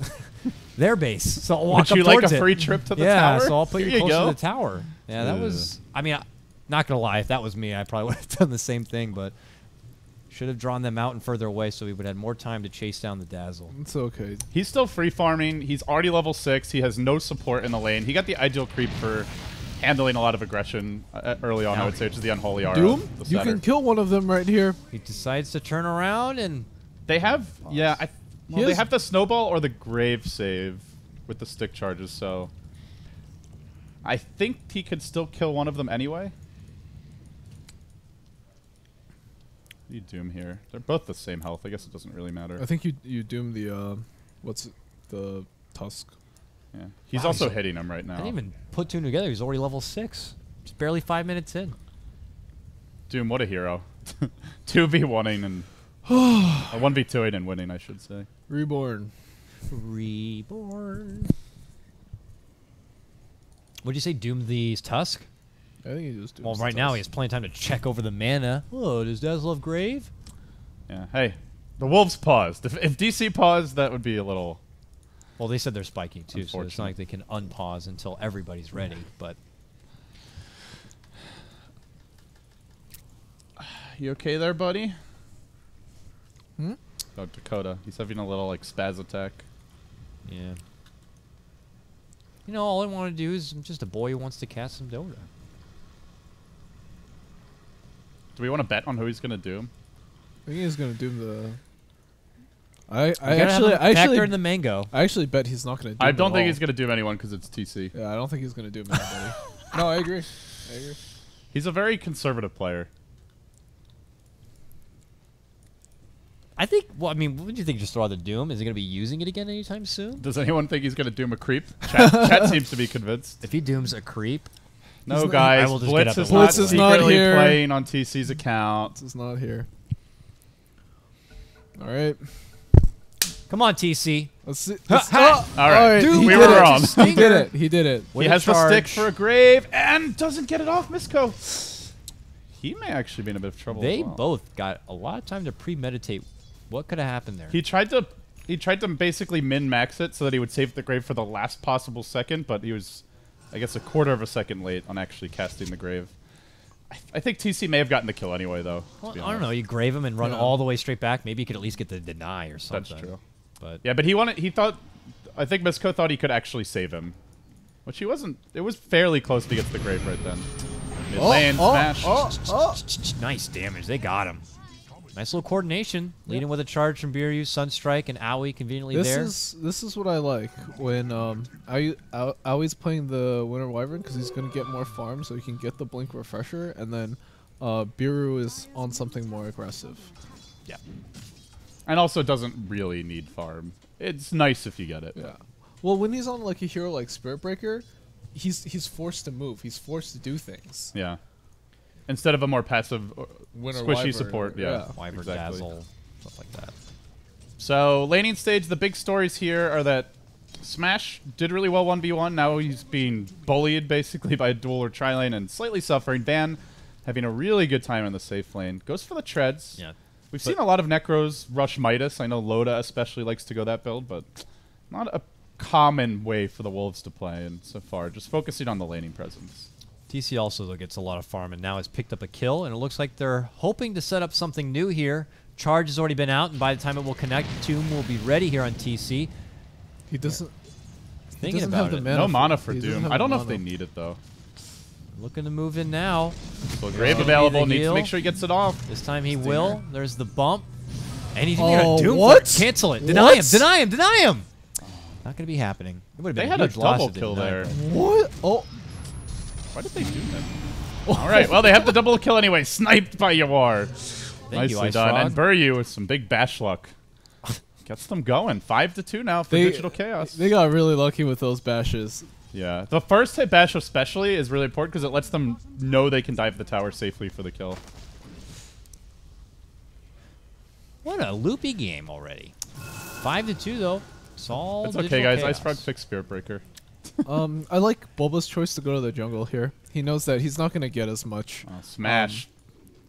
their base. So I'll walk Would up you like towards a it. free trip to the yeah, tower? so I'll put Here you closer go. to the tower. Yeah, that was. I mean, not gonna lie, if that was me, I probably would have done the same thing. But Should have drawn them out and further away so we would have more time to chase down the Dazzle. It's okay. He's still free farming. He's already level 6. He has no support in the lane. He got the ideal creep for handling a lot of aggression early on, I would say, which is the Unholy Aura. Doom, the you setter. can kill one of them right here. He decides to turn around and... They have, yeah, He they has- have the Snowball or the Grave save with the stick charges, so... I think he could still kill one of them anyway. You Doom here. They're both the same health. I guess it doesn't really matter. I think you doom the what's it, the Tusk. Yeah. He's Wow, also he's a- hitting him right now. I didn't even put two together. He's already level 6. Just barely 5 minutes in. Doom, what a hero. 2v1ing and... or 1v2ing and winning, I should say. Reborn. Reborn. What'd you say? Doom the Tusk? I think he just dooms Well, the right now Tusk. he has plenty of time to check over the mana. Oh, does Dazzle have Grave? Yeah. Hey, the Wolves paused. If DC paused, that would be a little... Well, they said they're spiking too, so it's Unfortunate. not like they can unpause until everybody's ready. But You okay there, buddy? Hmm? Oh, Dakota. He's having a little, like, spaz attack. yeah, you know, all I want to do is I'm just a boy who wants to cast some Dota. Do we want to bet on who he's going to doom? I think he's gonna doom the. I You gotta have him factor in the mango. I actually bet he's not gonna. Doom I don't at think all. he's going to doom anyone because it's TC. Yeah, I don't think he's gonna doom anybody. No, I agree. I agree. He's a very conservative player. I think. Well, I mean, what do you think? Just throw out the Doom? Is he going to be using it again anytime soon? Does anyone think he's going to doom a creep? Chat seems to be convinced. If he dooms a creep, No, He's not- guys. I will just get Blitz up and is walk not Blitz is not secretly here. playing on TC's account. This is not here. All right. come on, TC. Let's see. All right. Dude, We he were did it. wrong. He did it. He did it. With He a has the stick charge. for a grave and doesn't get it off Misco. He may actually be in a bit of trouble. They as well. both got a lot of time to premeditate what could have happened there. He tried to basically min-max it so that he would save the grave for the last possible second, but he was, I guess, a quarter of a second late on actually casting the grave. I think TC may have gotten the kill anyway, though. Well, to be I don't honest. know. You grave him and run Yeah. all the way straight back. Maybe you could at least get the deny or something. That's true. But Yeah, but I think Misco thought he could actually save him. Which he wasn't. It was fairly close to get to the grave right then. Mid lane, smash. nice damage. They got him. Nice little coordination. Leading with a charge from Biryu, Sunstrike, and Aoi conveniently This there. is what I like when Aui's playing the Winter Wyvern because he's gonna get more farm, so he can get the Blink Refresher, and then Biru is on something more aggressive. Yeah. And also doesn't really need farm. It's nice if you get it. Yeah. Well, when he's on like a hero like Spirit Breaker, he's forced to move. He's forced to do things. Yeah. Instead of a more passive, Winter squishy Wyvern, support. Yeah. Wyvern exactly. Dazzle, stuff like that. So, laning stage, the big stories here are that Smash did really well 1v1. Now he's being bullied, basically, by dual or tri-lane and slightly suffering. Van having a really good time in the safe lane. Goes for the treads. Yeah. We've seen a lot of Necros rush Midas. I know Loda especially likes to go that build, but not a common way for the Wolves to play. And so far, just focusing on the laning presence. TC also though gets a lot of farm and now has picked up a kill, and it looks like they're hoping to set up something new here. Charge has already been out, and by the time it will connect, Tomb will be ready here on TC. He doesn't. Thinking doesn't about have the it. mana No for- mana for he doesn't Doom. have I don't the know if they mana. need it, though. Looking to move in now. So Yeah. Grave Need available. the Needs to heal. make sure he gets it off. This time he Stinger. will. There's the bump. And he's Oh, going to Doom what? for it. Cancel it. Deny What? him. Deny him. Deny him. Not going to be happening. It would have They been had a a huge loss double if they kill denied there. that. What? Oh. Why did they do that? All right, well, they have the double kill anyway. Sniped by Yawar. Thank you, Nicely Ice done. Frog. And Buryu with some big bash luck. Gets them going. 5-2 now for Digital Chaos. They got really lucky with those bashes. Yeah. The first hit bash especially is really important because it lets them know they can dive the tower safely for the kill. What a loopy game already. 5-2 though. It's all It's okay, Digital guys. Chaos. Ice Frog fixed Spirit Breaker. I like Bulba's choice to go to the jungle here. He knows that he's not going to get as much. Smash.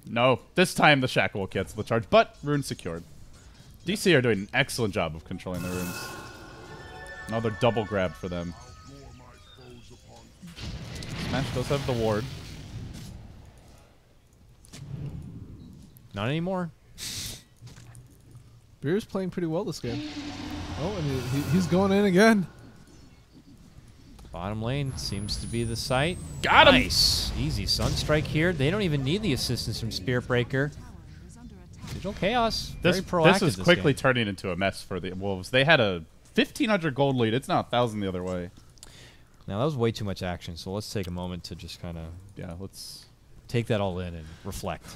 No. This time the Shackle will cancel the charge, but rune secured. DC are doing an excellent job of controlling the runes. Another double grab for them. Smash does have the ward. Not anymore. Beer's playing pretty well this game. Oh, and he's going in again. Bottom lane seems to be the site. Got him! Nice. Easy Sunstrike here. They don't even need the assistance from Spirit Breaker. Tower is under attack. Digital Chaos. This Very proactive is quickly game. turning into a mess for the Wolves. They had a 1,500 gold lead. It's now 1,000 the other way. Now, that was way too much action, so let's take a moment to just kind of Yeah, let's... take that all in and reflect.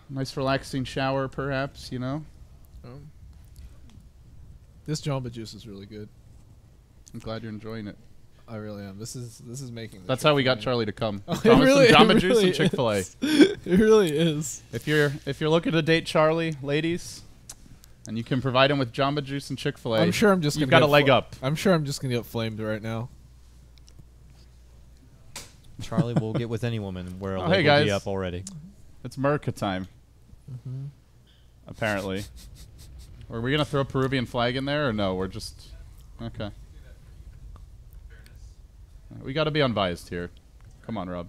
Nice relaxing shower, perhaps, you know? This Jamba Juice is really good. I'm glad you're enjoying it. I really am. This is making. The That's trip how we for got me. Charlie to come. Oh, it Promised really- him Jamba it Juice really and Chick-fil-A. is. It really is. If you're looking to date Charlie, ladies, and you can provide him with Jamba Juice and Chick-fil-A, I'm sure I'm just you've gonna got a get leg up. I'm sure I'm just gonna get flamed right now. Charlie will get with any woman where a Oh, leg hey, will be guys. up already. It's America time. Apparently. Are we gonna throw a Peruvian flag in there, or no? We're just okay. We got to be unbiased here. Come on, Rob.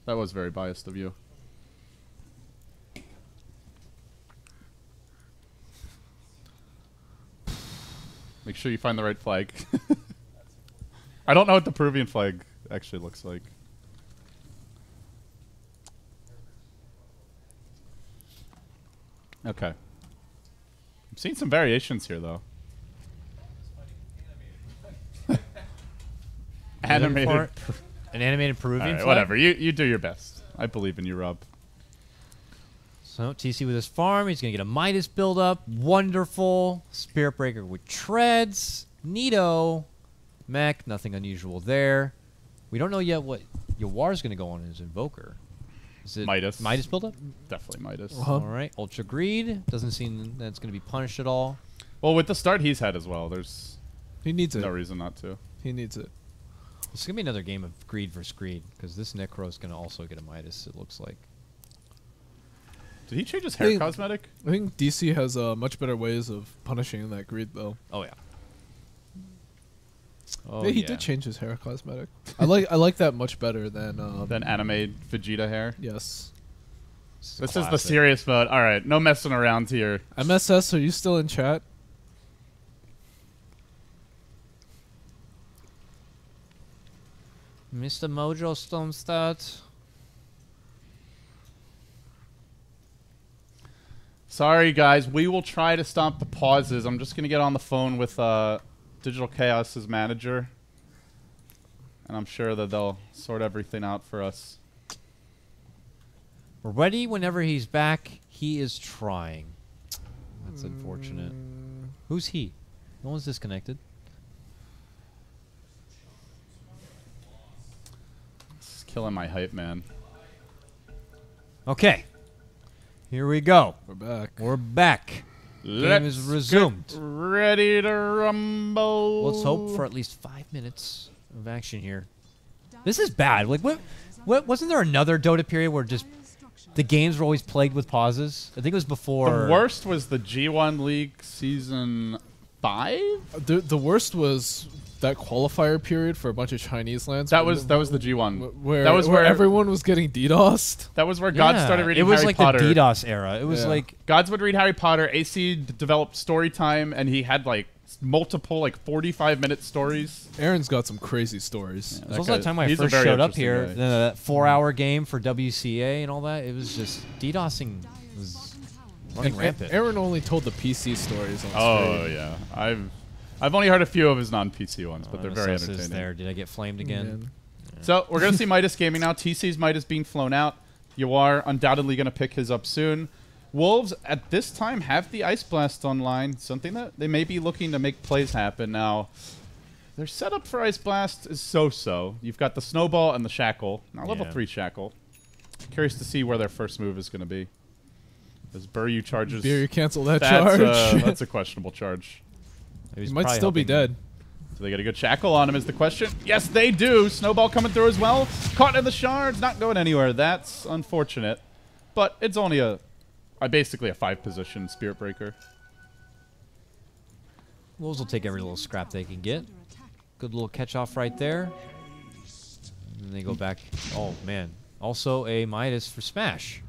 That was very biased of you. Make sure you find the right flag. I don't know what the Peruvian flag actually looks like. Okay. I'm seeing some variations here, though. Animated. An animated Peruvian Alright, flag? whatever. You do your best. I believe in you, Rob. So TC with his farm, he's gonna get a Midas build up. Wonderful. Spirit Breaker with treads. Neato. Mech, nothing unusual there. We don't know yet what Yawar's gonna go on his Invoker. Is it Midas. Midas build up? Definitely Midas. Uh-huh. Alright. Ultra Greed. Doesn't seem that it's gonna be punished at all. Well, with the start he's had as well, there's He needs it. no reason not to. He needs it. It's gonna be another game of Greed versus Greed, because this Necro's gonna also get a Midas, it looks like. Did he change his hair Hey. cosmetic? I think DC has much better ways of punishing that greed, though. Oh yeah. Oh yeah, he yeah. did change his hair cosmetic. I like that much better than Then anime Vegeta hair. yes. This is the classic. serious mode. All right, no messing around here. MSS, are you still in chat? Mr. Mojo Stonestad. Sorry, guys. We will try to stop the pauses. I'm just going to get on the phone with Digital Chaos's manager. And I'm sure that they'll sort everything out for us. We're ready whenever he's back. He is trying. That's unfortunate. Who's he? No one's disconnected. This is killing my hype, man. Okay. Here we go. We're back. We're back. Game is resumed. Get ready to rumble. Let's hope for at least 5 minutes of action here. This is bad. Like what wasn't there another Dota period where just the games were always plagued with pauses? I think it was before. The worst was the G1 League Season 5? The worst was that qualifier period for a bunch of Chinese lands. That was the G1. where that was where everyone was getting DDoSed. That was where Gods Yeah, started reading it was Harry like Potter. the DDoS era. It was Yeah. like Gods would read Harry Potter. AC developed story time, and he had like multiple 45-minute stories. Aaron's got some crazy stories. it was also that time when I he's a first very showed up interesting here. guy. That 4-hour game for WCA and all that. It was just DDoSing was running rampant. Aaron only told the PC stories on Oh screen. yeah, I've only heard a few of his non-PC ones, but they're very MSS is entertaining. there. Did I get flamed again? Man. So we're gonna see Midas gaming now. TC's Midas being flown out. You are undoubtedly gonna pick his up soon. Wolves at this time have the Ice Blast online, something that they may be looking to make plays happen. Now, their setup for Ice Blast is so-so. You've got the Snowball and the Shackle. Now level Yeah. 3 Shackle. Curious to see where their first move is gonna be. As Buryu charges. Beer, you cancel that That's charge. that's a questionable charge. He He was might probably still be hoping- dead. So they get a good shackle on him is the question. Yes, they do. Snowball coming through as well. Caught in the shards, not going anywhere. That's unfortunate. But it's only basically a 5-position Spirit Breaker. Wolves will take every little scrap they can get. Good little catch off right there. And then they go back. Oh man. Also a Midas for Smash.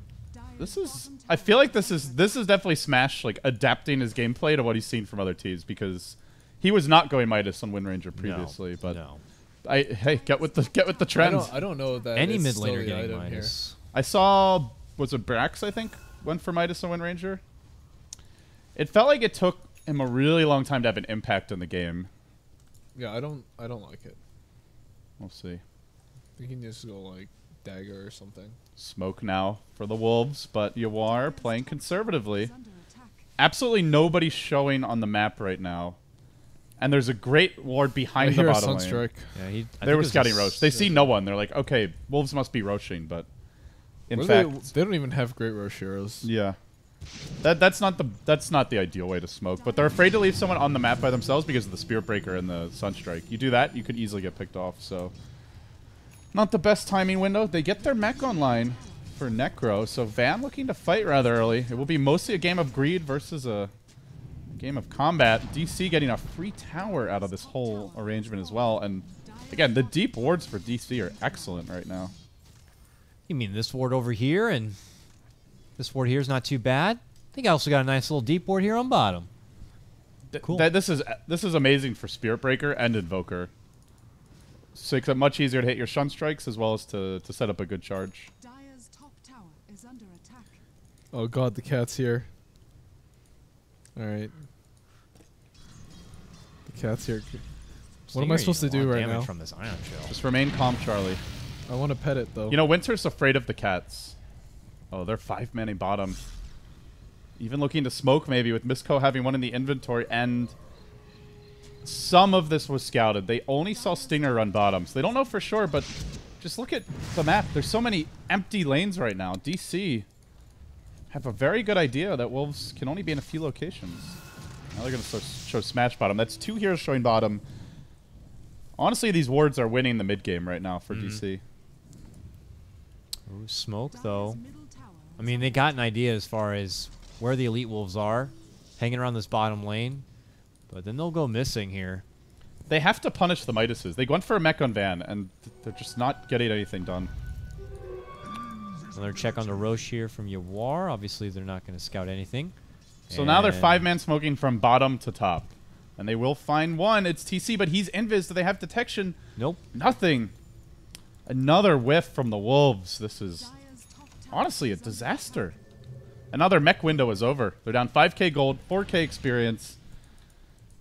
This is. I feel like this is definitely Smash like adapting his gameplay to what he's seen from other teams because he was not going Midas on Wind Ranger previously. But no. Hey, get with the trend. I don't know that Any it's mid still laner the getting item Midas. I saw was it Brax I think went for Midas on Wind Ranger. It felt like it took him a really long time to have an impact in the game. Here. Yeah, I don't like it. We'll see. We can just go like dagger or something. Smoke now for the Wolves, but Yawar playing conservatively. Is under attack. Absolutely nobody showing on the map right now. And there's a great ward behind I the hear a bottom lane. Sunstrike. Yeah, They think were it was scouting a Roach. They see no one. They're like, okay, Wolves must be roaching, but in What fact, are they don't even have great Roche heroes. yeah. That's not the ideal way to smoke, but they're afraid to leave someone on the map by themselves because of the Spirit Breaker and the Sunstrike. You do that, you could easily get picked off, so not the best timing window. They get their mech online for Necro, so Van looking to fight rather early. It will be mostly a game of greed versus a game of combat. DC getting a free tower out of this whole arrangement as well, and again, the deep wards for DC are excellent right now. You mean this ward over here, and this ward here is not too bad? I think I also got a nice little deep ward here on bottom. Cool. This is amazing for Spirit Breaker and Invoker. So it's much easier to hit your Shun Strikes as well as to set up a good charge. Dire's top tower is under attack. Oh god, the cat's here. Alright. The cat's here. What am I supposed to do right now? From this Ion Shell. Just remain calm, Charlie. I want to pet it though. You know, Winter's afraid of the cats. Oh, they're 5-manning bottom. Even looking to smoke maybe with Misco having one in the inventory, and some of this was scouted. They only saw Stinger run bottom, so they don't know for sure, but just look at the map. There's so many empty lanes right now. DC have a very good idea that Wolves can only be in a few locations. Now they're going to show Smash bottom. That's 2 heroes showing bottom. Honestly, these wards are winning the mid game right now for DC. Ooh, smoke, though. Dire's middle tower I mean, they got an idea as far as where the Elite Wolves are, hanging around this bottom lane, but then they'll go missing here. They have to punish the Midases. They went for a mech on Van, and they're just not getting anything done. Another check on the Roche here from Yawar. Obviously, they're not going to scout anything. So now they're And 5-man smoking from bottom to top. And they will find one. It's TC, but he's invis. Do they have detection? Nope. Nothing. Another whiff from the Wolves. This is Dire's top tower honestly a is under disaster. Another mech window is over. They're down 5k gold, 4k experience.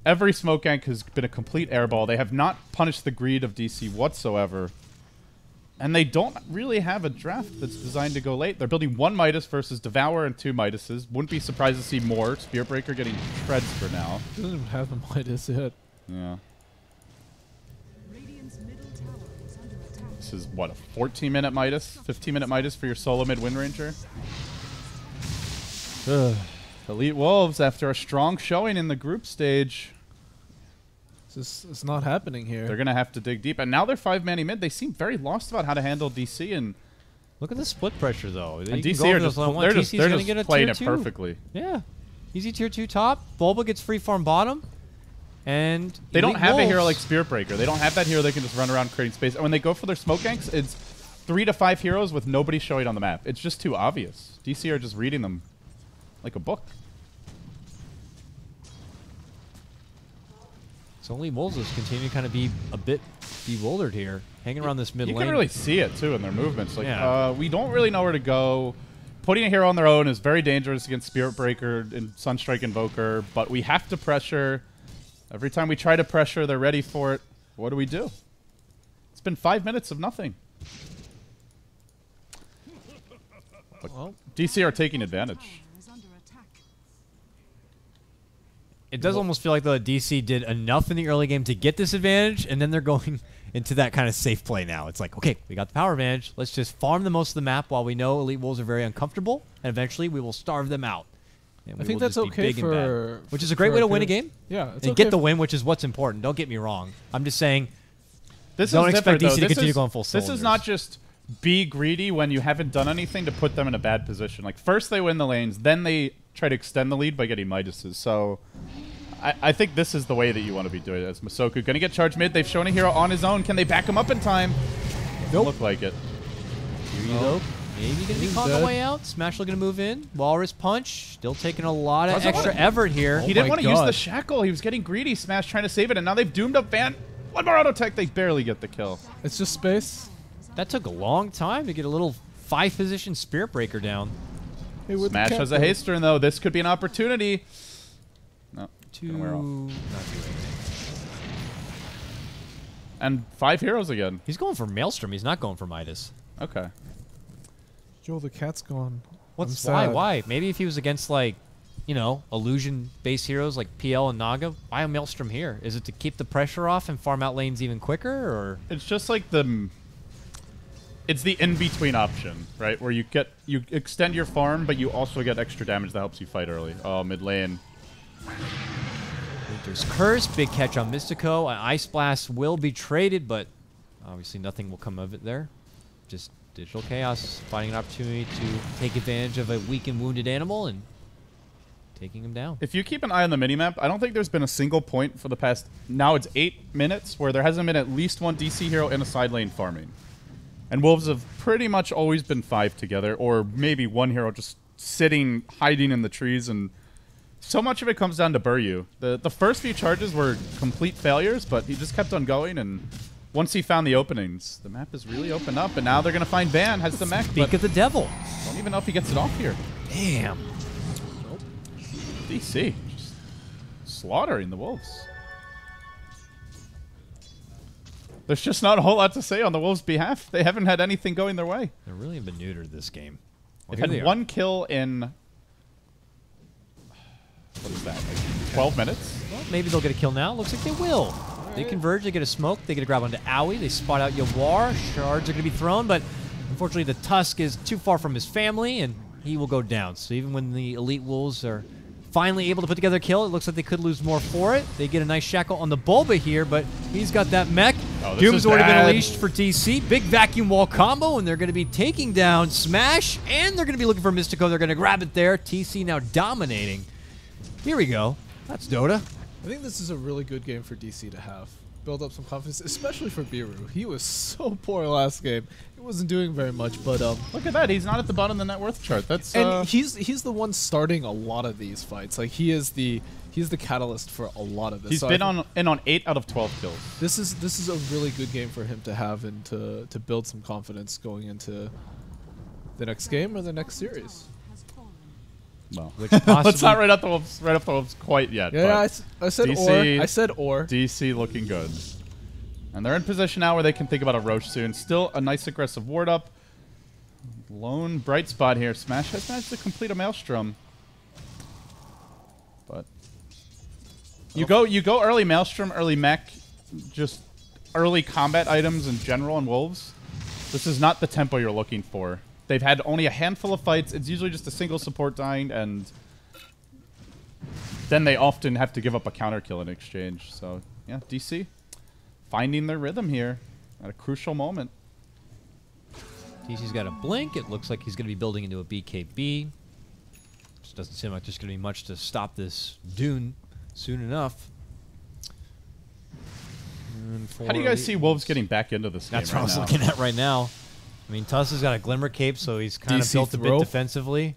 Every smoke gank has been a complete airball. They have not punished the greed of DC whatsoever. And they don't really have a draft that's designed to go late. They're building 1 Midas versus Devour and 2 Midases. Wouldn't be surprised to see more. Spirit Breaker getting shreds for now. Doesn't even have the Midas yet. Yeah. Radiant's middle tower is under attack. This is, what, a 14-minute Midas? 15-minute Midas for your solo mid Wind Ranger? Elite Wolves, after a strong showing in the group stage, It's not happening here. they're going to have to dig deep. And now they're 5-manning mid. They seem very lost about how to handle DC. And Look at the split pressure, though. You DC can go are over just, this one. they're just, TC's they're gonna just get a playing tier it 2. perfectly. Yeah. Easy tier 2 top. Bulba gets free farm bottom. And They don't Elite have a Wolves. hero like Spirit Breaker. They don't have that hero they can just run around creating space. And when they go for their smoke ganks, it's 3 to 5 heroes with nobody showing on the map. It's just too obvious. DC are just reading them like a book. So Elite Wolves just continue to kind of be a bit bewildered here, hanging around this mid You lane. can really see it, too, in their movements. Like, Yeah. we don't really know where to go. Putting a hero on their own is very dangerous against Spirit Breaker and Sunstrike Invoker, but we have to pressure. Every time we try to pressure, they're ready for it. What do we do? It's been 5 minutes of nothing. But Well, DC are taking advantage. Tower is under attack. it does almost feel like the DC did enough in the early game to get this advantage, and then they're going into that kind of safe play now. It's like, okay, we got the power advantage. Let's just farm the most of the map while we know Elite Wolves are very uncomfortable, and eventually we will starve them out. And I we think will that's just be okay big and bad. for... Which is a great way to win a period. game Yeah, it's and okay get the win, which is what's important. Don't get me wrong. I'm just saying, This don't is expect different, DC though. to continue going full This cylinders. is not just be greedy when you haven't done anything to put them in a bad position. Like, first they win the lanes, then they try to extend the lead by getting Midases. So I think this is the way that you want to be doing it. As Masoku going to get charged mid. They've shown a hero on his own. Can they back him up in time? Doesn't look like it. Here you go. Maybe going to be He's caught on dead. the way out. Smash looking to move in. Walrus punch. Still taking a lot of Doesn't extra wanna- effort here. He didn't my want to use the God. shackle. He was getting greedy. Smash trying to save it, and now they've doomed up Van. One more auto tech. They barely get the kill. It's just space. That took a long time to get a little 5-position Spirit Breaker down. Hey, where'd the Smash cat has a go? haster, though. This could be an opportunity. No, To gonna wear off. not do anything. And 5 heroes again. He's going for Maelstrom. He's not going for Midas. Okay. Yo, the cat's gone. What's I'm why? sad. Why? Maybe if he was against like, you know, illusion-based heroes like PL and Naga, why a Maelstrom here? Is it to keep the pressure off and farm out lanes even quicker, or? It's just like the... It's the in-between option, right? Where you extend your farm, but you also get extra damage that helps you fight early. Oh, mid lane. Winter's Curse, big catch on Mystico. An Ice Blast will be traded, but obviously nothing will come of it there. Just Digital Chaos finding an opportunity to take advantage of a weak and wounded animal and taking him down. If you keep an eye on the minimap, I don't think there's been a single point for the past... Now it's 8 minutes where there hasn't been at least one DC hero in a side lane farming. And Wolves have pretty much always been 5 together, or maybe one hero just sitting, hiding in the trees, and so much of it comes down to Buryu. The first few charges were complete failures, but he just kept on going, and once he found the openings, the map has really opened up, and now they're going to find Van, has the mech, Speak but of the devil. don't even know if he gets it off here. Damn. DC, just slaughtering the Wolves. There's just not a whole lot to say on the Wolves' behalf. They haven't had anything going their way. They're really been neutered this game. Well, They've here they had are. one kill in... What is that, like 12 minutes? Well, maybe they'll get a kill now. Looks like they will. They converge, they get a smoke, they get a grab onto Owie, they spot out Yawar, shards are going to be thrown, but unfortunately the Tusk is too far from his family, and he will go down. So even when the Elite Wolves are finally able to put together a kill, it looks like they could lose more for it. They get a nice shackle on the Bulba here, but he's got that mech. Oh, this Doom's is already been bad. unleashed for DC. Big vacuum wall combo, and they're going to be taking down Smash, and they're going to be looking for Mystico. They're going to grab it there. TC now dominating. Here we go. That's Dota. I think this is a really good game for DC to have. Build up some confidence, especially for Biru. He was so poor last game. He wasn't doing very much, but Look at that. He's not at the bottom of the net worth chart. That's and he's the one starting a lot of these fights. Like he's the catalyst for a lot of this. he's So I been think on 8 out of 12 kills. This is a really good game for him to have and to build some confidence going into the next game or the next series. Has fallen. Well, Which let's possibly not right off the Wolves quite yet. Yeah, but I said DC or. I said or. DC looking good. And they're in position now where they can think about a Roche soon. Still a nice aggressive ward up. Lone bright spot here. Smash has managed to complete a Maelstrom. But you go early Maelstrom, early mech, just early combat items in general in Wolves. This is not the tempo you're looking for. They've had only a handful of fights. It's usually just a single support dying, and then they often have to give up a counter kill in exchange. So, yeah, DC finding their rhythm here at a crucial moment. TC's got a blink. It looks like he's going to be building into a BKB. Just doesn't seem like there's going to be much to stop this Dune soon enough. And How do you guys see Wolves getting back into this game That's what I right was now? looking at right now. I mean, Tuss has got a Glimmer Cape, so he's kind of DC built a bit throw. defensively.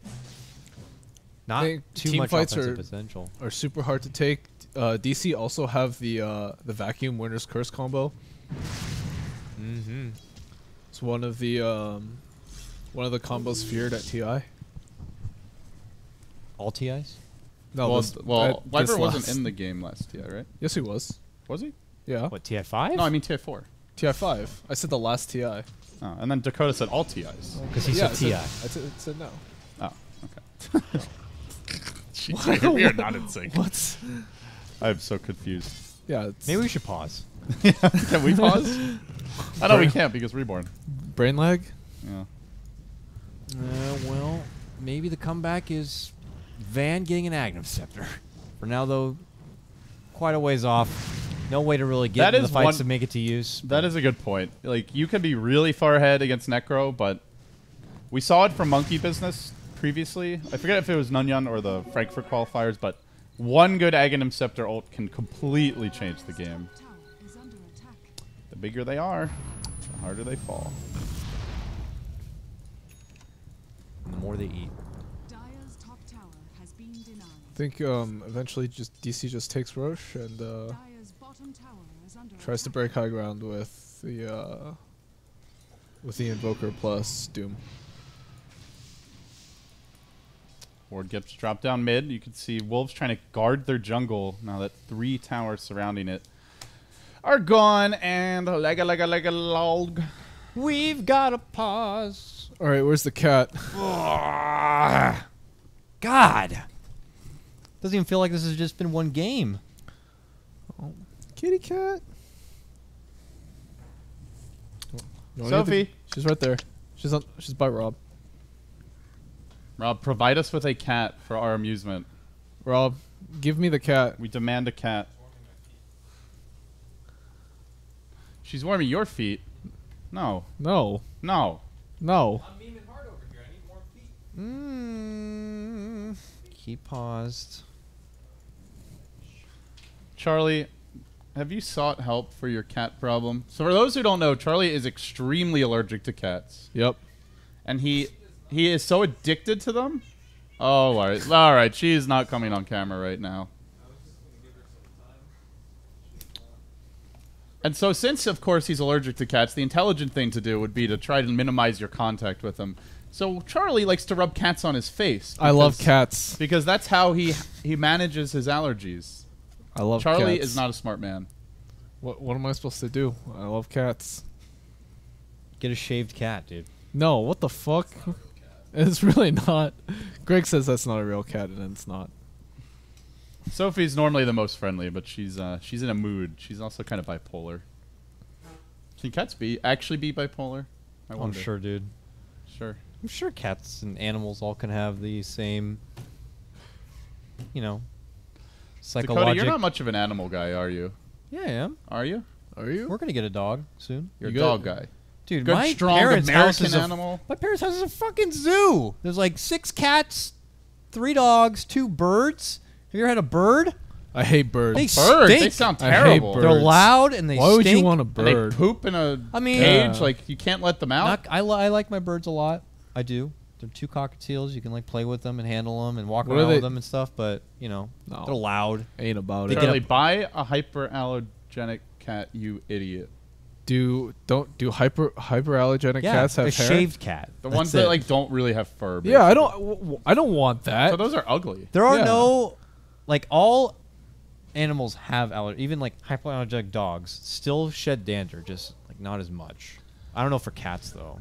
Not think too team much fights offensive are- potential. Are super hard to take. DC also have the vacuum winner's curse combo. Mm-hmm. It's one of the combos feared at TI. All TIs? No, Well, this- well at this Wyvern wasn't last- in the game last year, right? Yes, he was. Was he? Yeah. What, TI5? No, I mean TI4. TI 5. I said the last TI. Oh, and then Dakota said all TIs. Because he Yeah, said TI. I said no. Oh, okay. Jeez, we are not in sync. What? I'm so confused. Yeah. It's Maybe we should pause. Can we pause? I know we can't because Reborn. brain lag. Yeah. Well, maybe the comeback is Van getting an Agnum Scepter. For now, though, quite a ways off. No way to really get That into the is fights one- to make it to use. That is a good point. Like, you can be really far ahead against Necro, but we saw it from Monkey Business previously. I forget if it was Nunyan or the Frankfurt qualifiers, but one good Aghanim Scepter ult can completely change the game. Tower is under attack. The bigger they are, the harder they fall. the more they eat. Dire's top tower has been denied. I think eventually just DC just takes Roche and Dire's bottom tower is under tries to attack. break high ground with the Invoker plus Doom. Ward gets dropped down mid. You can see Wolves trying to guard their jungle now that 3 towers surrounding it are gone. And lega log. We've got to pause. All right, where's the cat? God. Doesn't even feel like this has just been one game. Kitty cat. You want Sophie. anything? She's right there. She's by Rob. Rob, provide us with a cat for our amusement. Rob, give me the cat. We demand a cat. She's warming your feet. No. No. No. No. I'm memeing hard over here. I need more feet. Keep paused. Charlie, have you sought help for your cat problem? So for those who don't know, Charlie is extremely allergic to cats. Yep. And he is so addicted to them. Oh, all right. She is not coming on camera right now. And so since, of course, he's allergic to cats, the intelligent thing to do would be to try to minimize your contact with him. So Charlie likes to rub cats on his face. I love cats. Because that's how he manages his allergies. I love Charlie cats. is not a smart man. What am I supposed to do? I love cats. Get a shaved cat, dude. No, what the fuck? It's really not. Greg says that's not a real cat, and it's not. Sophie's normally the most friendly, but she's in a mood. She's also kind of bipolar. Can cats actually be bipolar? I I'm wonder. sure, dude. Sure. I'm sure cats and animals all can have the same, psychological. Dakota, you're not much of an animal guy, are you? Yeah, I am. Are you? Are you? We're gonna get a dog soon. You're You a dog guy. Dude, Good, my strong parents' house American is animal. my parents' house is a fucking zoo. There's like 6 cats, 3 dogs, 2 birds. Have you ever had a bird? I hate birds. They Birds, they stink. sound I hate terrible. birds. They're loud and they Why would you stink. want a And bird? they poop in a I mean- cage. Yeah. Like, you can't let them out. I like my birds a lot. I do. They're 2 cockatiels. You can like play with them and handle them and walk What are around they- with them and stuff. But No. they're loud. Ain't about They it. get Charlie, buy a hyperallergenic cat, you idiot. Do hyperallergenic Yeah, cats have a hair? shaved cat. The That's ones it. that like don't really have fur. Yeah, I basically. don't want that. So those are ugly. There are Yeah. no, like all animals have allergies. Even like hypoallergenic dogs still shed dander, just like not as much. I don't know for cats though.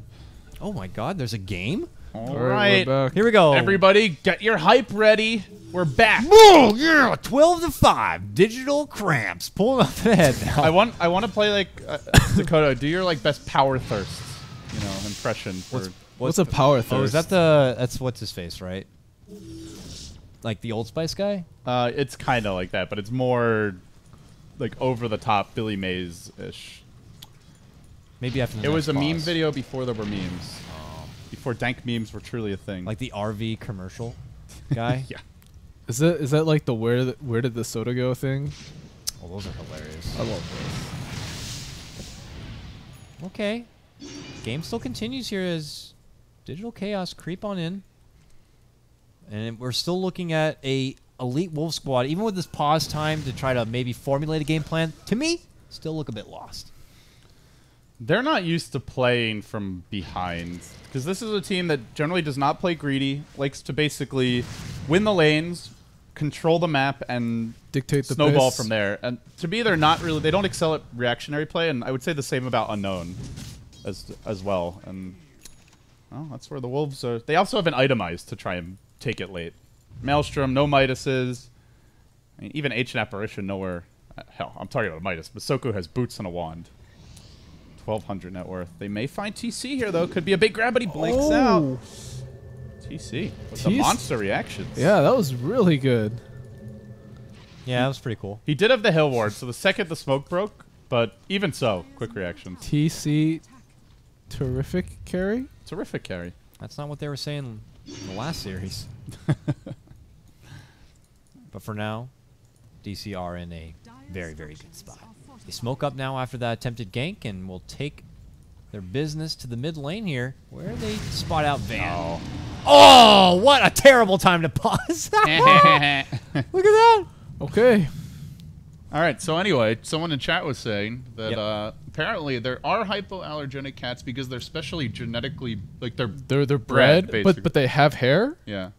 Oh my God, there's a game. All All right, we're back. Here we go. everybody, get your hype ready. We're back. Oh yeah, 12-5. Digital cramps pulling up the head now. I want to play like Dakota. Do your like best power thirst, impression for. What's a power thirst? Oh, is that that's what's his face, right? Like the Old Spice guy? It's kind of like that, but it's more like over the top Billy Mays ish. Maybe after the It was a next meme boss. video before there were memes. Before dank memes were truly a thing. Like the RV commercial guy? yeah. Is that like the where did the soda go thing? Oh, those are hilarious. I love those. Okay. Game still continues here as Digital Chaos creep on in. And we're still looking at a elite Wolf squad, even with this pause time to try to maybe formulate a game plan. To me, still look a bit lost. They're not used to playing from behind because this is a team that generally does not play greedy, likes to basically win the lanes, control the map, and Dictate the snowball pace. from there. And to me, they don't excel at reactionary play, and I would say the same about Unknown as well. And well, that's where the Wolves are. They also have an itemized to try and take it late. Maelstrom, no Midases. I mean, even Ancient Apparition, nowhere. Hell, I'm talking about Midas. Masoku has boots and a wand. 1,200 net worth. They may find TC here, though. Could be a big grab, but he blinks out. TC with the TC. monster reactions. Yeah, that was really good. Yeah, that was pretty cool. He did have the hill ward, so the second the smoke broke, but even so, quick reactions. TC, terrific carry. Terrific carry. That's not what they were saying in the last series. But for now, DC are in a very, very good spot. They smoke up now after that attempted gank and will take their business to the mid lane here, where they spot out Van. Oh. Oh, what a terrible time to pause. Look at that. Okay. All right. So anyway, someone in chat was saying that apparently there are hypoallergenic cats because they're specially genetically like they're bred, basically. but they have hair. Yeah.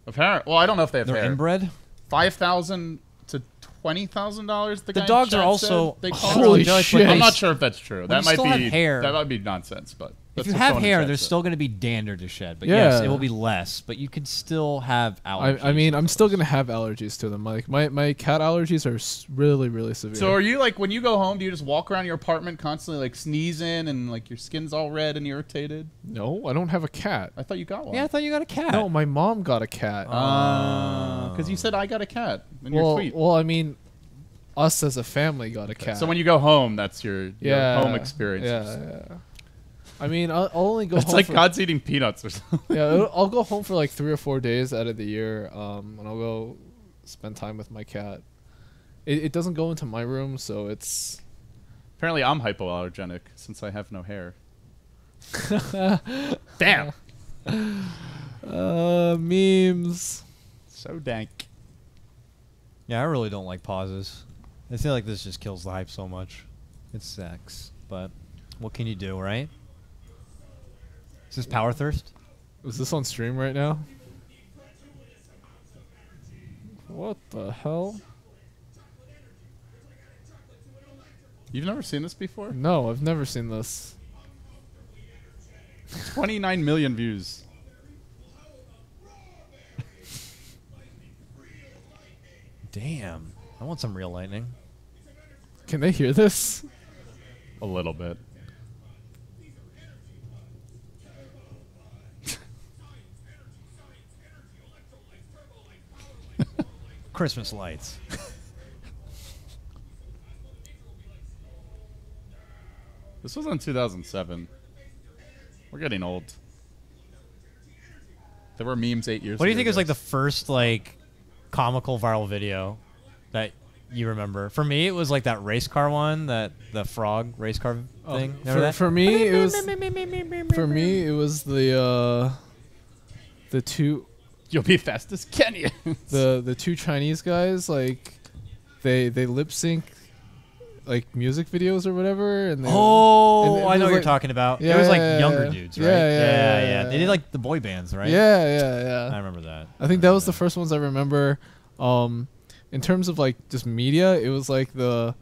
Apparently, well, I don't know if they have They're hair. inbred? $5,000 to $20,000. The dogs are also They call Holy it. shit. I'm not sure if that's true. That you might still be have hair- That might be nonsense. But If that's you what have someone in hair, chat there's said. still going to be dander to shed. But yes, Yeah. it will be less. But you could still have allergies. I mean, I'm still gonna have allergies to them. Like my cat allergies are really really severe. So are you like when you go home? Do you just walk around your apartment constantly like sneezing and like your skin's all red and irritated? No, I don't have a cat. I thought you got one. Yeah, I thought you got a cat. No, my mom got a cat. Because you said I got a cat in your tweet. Well, I mean, us as a family got a cat. So when you go home, that's your home experience. Yeah. I mean, I'll only go It's home. like for, God's eating peanuts or something. yeah, I'll go home for like 3 or 4 days out of the year, and I'll go spend time with my cat. It doesn't go into my room, so it's. Apparently, I'm hypoallergenic since I have no hair. Damn. Memes. So dank. Yeah, I really don't like pauses. I feel like this just kills the hype so much. It sucks. But what can you do, right? Is this Power Thirst? Is this on stream right now? What the hell? You've never seen this before? No, I've never seen this. 29 million views. Damn. I want some real lightning. Can they hear this? A little bit. Christmas lights. This was in 2007. We're getting old. There were memes 8 years ago. What do you think is like the first like comical viral video that you remember? For me, it was like that race car one, that the frog race car thing. Remember that? For me, it was. For me, it was the two You'll be fastest Kenyans. the two Chinese guys, like they lip sync like music videos or whatever, and they, Oh, and it I know was what you're like- talking about. Yeah, it was like yeah, younger yeah. dudes, right? Yeah. They did like the boy bands, right? Yeah. I remember that. I think that was the first ones I remember. In terms of like just media, it was the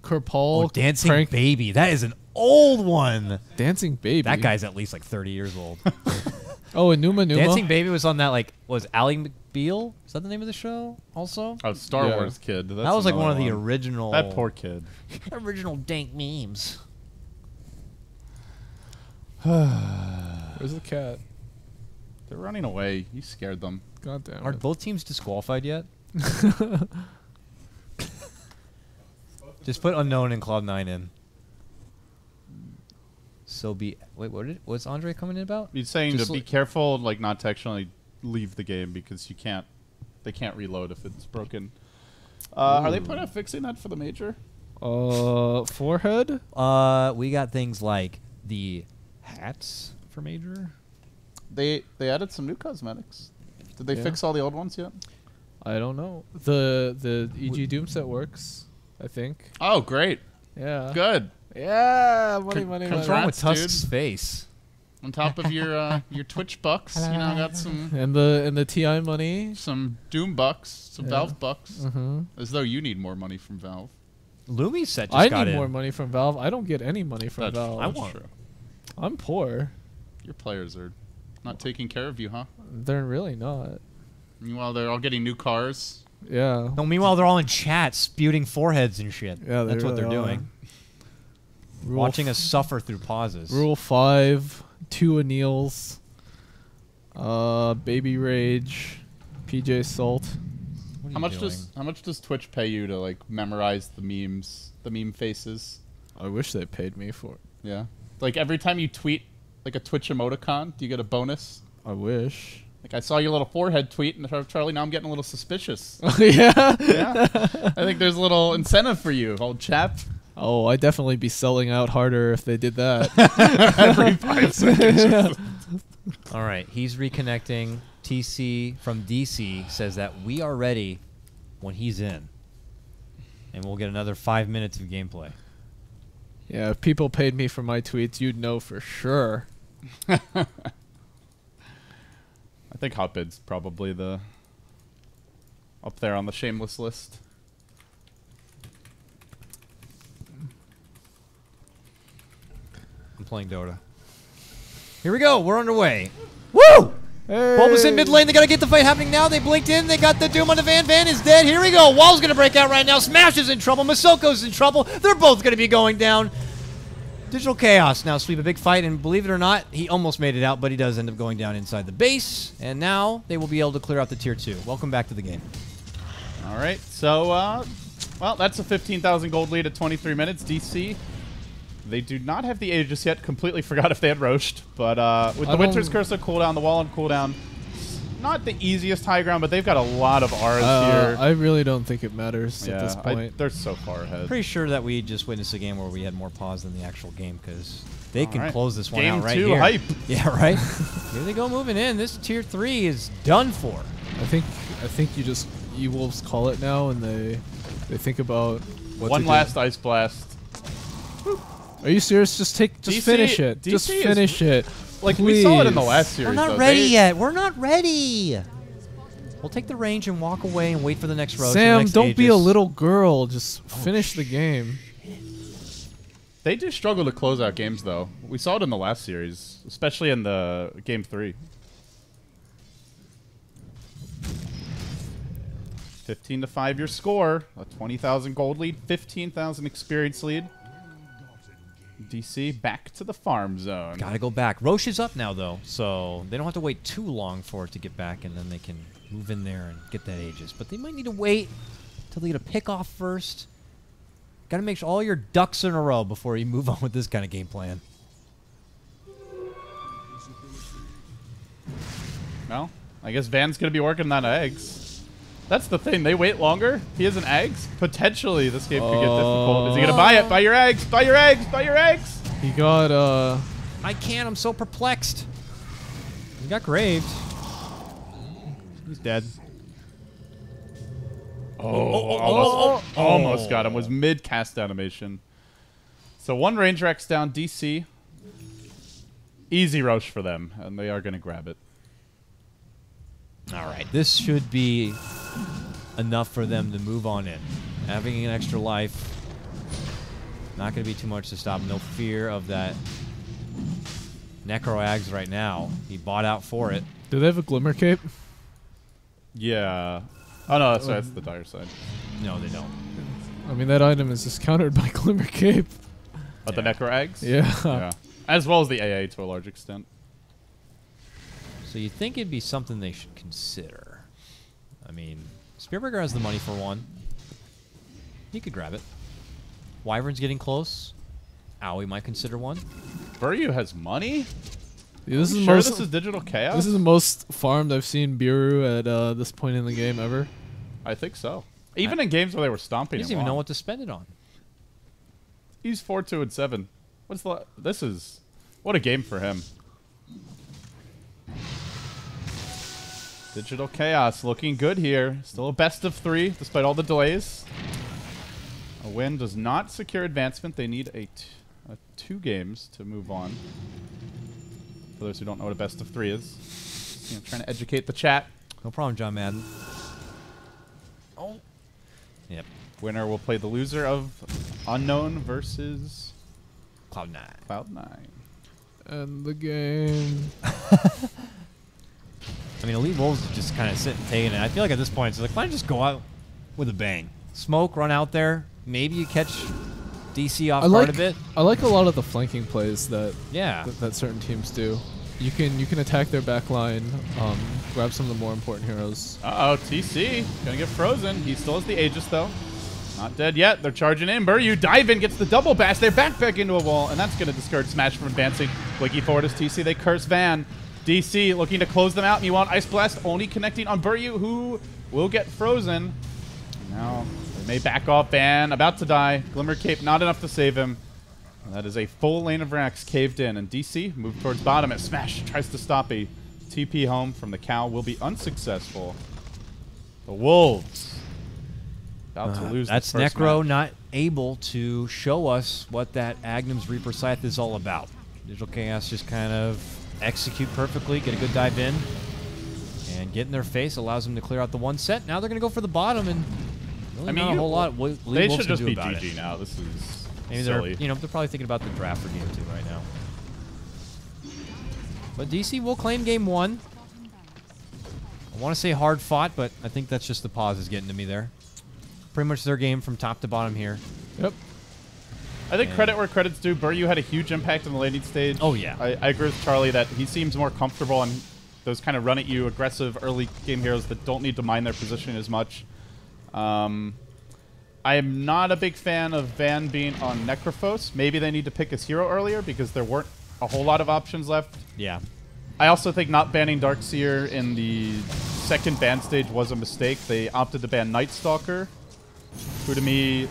Kerpal Dancing prank Baby. That is an old one. Dancing Baby. That guy's at least like 30 years old. Oh, and Numa. Dancing Baby was on that like was Ally McBeal? Is that the name of the show? Also, Oh, Star Yeah. Wars kid. That's that was like one of another the original. That poor kid. original dank memes. Where's the cat? They're running away. You scared them. God damn Are it. both teams disqualified yet? Just put unknown and Cloud9 in. So be wait. What's Andre coming in about? He's saying Just to be like- careful, like not to actually leave the game because you can't. They can't reload if it's broken. Are they planning on fixing that for the major? Forehead. We got things like the hats for Major. They added some new cosmetics. Did they Yeah. fix all the old ones yet? I don't know. The EG Doom set works, I think. Oh, great. Yeah. Good. Yeah. Money. What's What's wrong with Congrats, Tusk's face? On top of your Twitch bucks, you know, got some And the TI money. Doom bucks, some Yeah. Valve bucks. Mm-hmm. As though you need more money from Valve. Lumi's set just I got need in. more money from Valve. I don't get any money from That's, Valve. I want- true. I'm poor. Your players are not taking care of you, huh? They're really not. Meanwhile, they're all getting new cars. Yeah. No, meanwhile they're all in chat spewing foreheads and shit. Yeah, they that's what they're really are. doing. Rule Watching f- us suffer through pauses. Rule 5, 2 Anils, Baby Rage, PJ Salt. What are How you much doing? how much does Twitch pay you to like memorize the memes, the meme faces? I wish they paid me for it. Yeah. Like every time you tweet like a Twitch emoticon, do you get a bonus? I wish. Like I saw your little forehead tweet, and Charlie, now I'm getting a little suspicious. Yeah. Yeah. I think there's a little incentive for you, old chap. Oh, I'd definitely be selling out harder if they did that. Every 5 seconds. All right, he's reconnecting. TC from DC says that we are ready when he's in. And we'll get another 5 minutes of gameplay. Yeah, if people paid me for my tweets, you'd know for sure. I think Hotbid's probably up there on the shameless list. I'm playing Dota. Here we go. We're underway. Woo! Hey. Bulbous in mid lane. They got to get the fight happening now. They blinked in. They got the Doom on the Van. Van is dead. Here we go. Wall's going to break out right now. Smash is in trouble. Masoko's in trouble. They're both going to be going down. Digital Chaos now sweep a big fight, and believe it or not, he almost made it out, but he does end up going down inside the base, and now they will be able to clear out the tier 2. Welcome back to the game. All right, so, well, that's a 15,000 gold lead at 23 minutes. DC, they do not have the Aegis yet. Completely forgot if they had Roached, but with the Winter's Curse on cooldown, the wall on cooldown, not the easiest high ground, but they've got a lot of Rs here. I really don't think it matters at this point. They're so far ahead. Pretty sure that we just witnessed a game where we had more pause than the actual game, because they can close this one out right Game 2 here. hype. Yeah, right? Here they go moving in. This tier 3 is done for. I think you just E-Wolves call it now, and they think about what One to last Ice Blast. Are you serious? Just DC finish it. DC Just finish it. Like, we saw it in the Please. last series. We're not though. ready yet. We're not ready. We'll take the range and walk away and wait for the next road. Sam, don't be a little girl. Just finish the game. They do struggle to close out games, though. We saw it in the last series, especially in the Game 3. 15-5 your score. A 20,000 gold lead, 15,000 experience lead. DC back to the farm zone. Gotta go back. Roche is up now, though, so they don't have to wait too long for it to get back, and then they can move in there and get that Aegis. But they might need to wait until they get a pick off first. Gotta make sure all your ducks in a row before you move on with this kind of game plan. Well, I guess Van's going to be working on eggs. That's the thing. They wait longer. He has an eggs. Potentially, this game could get difficult. Is he going to buy it? Buy your eggs. Buy your eggs. Buy your eggs. He got, I can't. I'm so perplexed. He got graved. He's dead. Almost got him. Was mid-cast animation. So one range Rex down. DC. Easy Roche for them, and they are going to grab it. All right. This should be enough for them to move on in. Having an extra life. Not going to be too much to stop. No fear of that Necro Ags right now. He bought out for it. do they have a Glimmer Cape? Yeah. Oh, no, that's the dire side. No, they don't. I mean, that item is just countered by Glimmer Cape. But the Necro Eggs? Yeah. Yeah. As well as the AA to a large extent. So you think it'd be something they should consider. I mean, Spearburger has the money for one. He could grab it. Wyvern's getting close. Owie might consider one. Buryu has money? Yeah, this is Sure, most, this is Digital Chaos? This is the most farmed I've seen Biru at this point in the game ever. I think so. Even in games where they were stomping He doesn't him even know on. what to spend it on. He's 4-2 and 7. What's the? This is what a game for him. Digital Chaos looking good here. Still a best of 3 despite all the delays. A win does not secure advancement. They need a 2 games to move on. For those who don't know what a best of 3 is, you know, trying to educate the chat. No problem, John Madden. Oh. Yep. Winner will play the loser of Unknown versus Cloud9. Cloud9. And the game. I mean, Elite Wolves just kind of sit and taking it. I feel like at this point, it's like, why not just go out with a bang? Smoke, run out there. Maybe you catch DC off guard a bit. I like a lot of the flanking plays that Yeah. that certain teams do. You can attack their back line, grab some of the more important heroes. Uh-oh, TC gonna get frozen. He still has the Aegis, though. Not dead yet. They're charging in. Buryu dive in, gets the double bash. They back into a wall, and that's gonna discourage Smash from advancing. Blicky forward as TC. They curse Van. DC looking to close them out. Miwan Ice Blast only connecting on Buryu, who will get frozen. Now they may back off. Van about to die. Glimmer Cape not enough to save him. That is a full lane of racks caved in, and DC moved towards bottom, and Smash tries to stop a TP home from the cow, will be unsuccessful. The Wolves about to lose. That's the first Necro match. not able to show us what that Agnum's Reaper Scythe is all about. Digital Chaos just kind of execute perfectly, get a good dive in, and get in their face, allows them to clear out the one set. Now they're going to go for the bottom, and really not a whole lot. They should just be GG now. This is maybe silly. they're probably thinking about the draft for game 2 right now. But DC will claim game 1. I want to say hard fought, but I think that's just the pauses getting to me there. Pretty much their game from top to bottom here. Yep. I think credit where credit's due. Buryu had a huge impact on the landing stage. Oh, yeah. I agree with Charlie that he seems more comfortable on those kind of run-at-you, aggressive early game heroes that don't need to mind their position as much. I am not a big fan of Van being on Necrophos. Maybe they need to pick his hero earlier because there weren't a whole lot of options left. Yeah. I also think not banning Darkseer in the second ban stage was a mistake. They opted to ban Night Stalker, who to me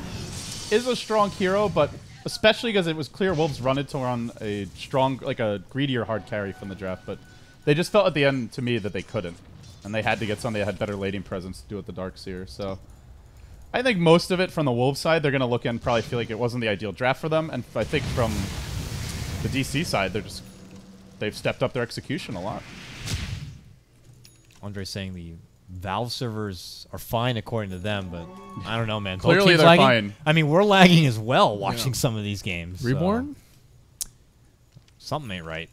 is a strong hero, but especially because it was clear Wolves run it to run a strong, like a greedier hard carry from the draft, but they just felt at the end to me that they couldn't, and they had to get somebody that had better lading presence to do with the Darkseer. So I think most of it from the Wolves side, they're going to look and probably feel like it wasn't the ideal draft for them, and I think from the DC side, they've stepped up their execution a lot. Andre's saying the Valve servers are fine according to them, but I don't know, man. Both Clearly teams they're lagging. fine. I mean, we're lagging as well watching some of these games. so Reborn? something ain't right.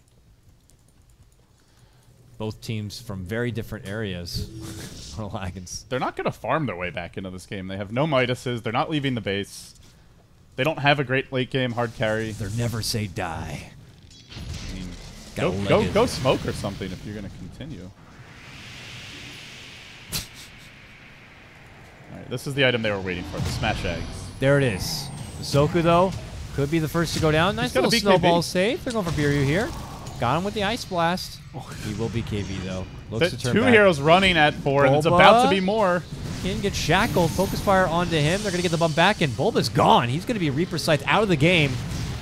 Both teams from very different areas are lagging. They're not going to farm their way back into this game. They have no Midases. They're not leaving the base. They don't have a great late game hard carry. They're never say die. I mean, Gotta go smoke or something if you're going to continue. All right, this is the item they were waiting for, the Smash Eggs. There it is. Zoku, though, could be the first to go down. Nice got a little BKB. snowball save. They're going for Biryu here. Got him with the Ice Blast. He will be KB, though. Looks to turn Two back. heroes running at 4, and it's Bulba. about to be more. Kin gets shackled. Focus fire onto him. They're going to get the bump back, and Bulba's gone. He's going to be Reaper Scythe out of the game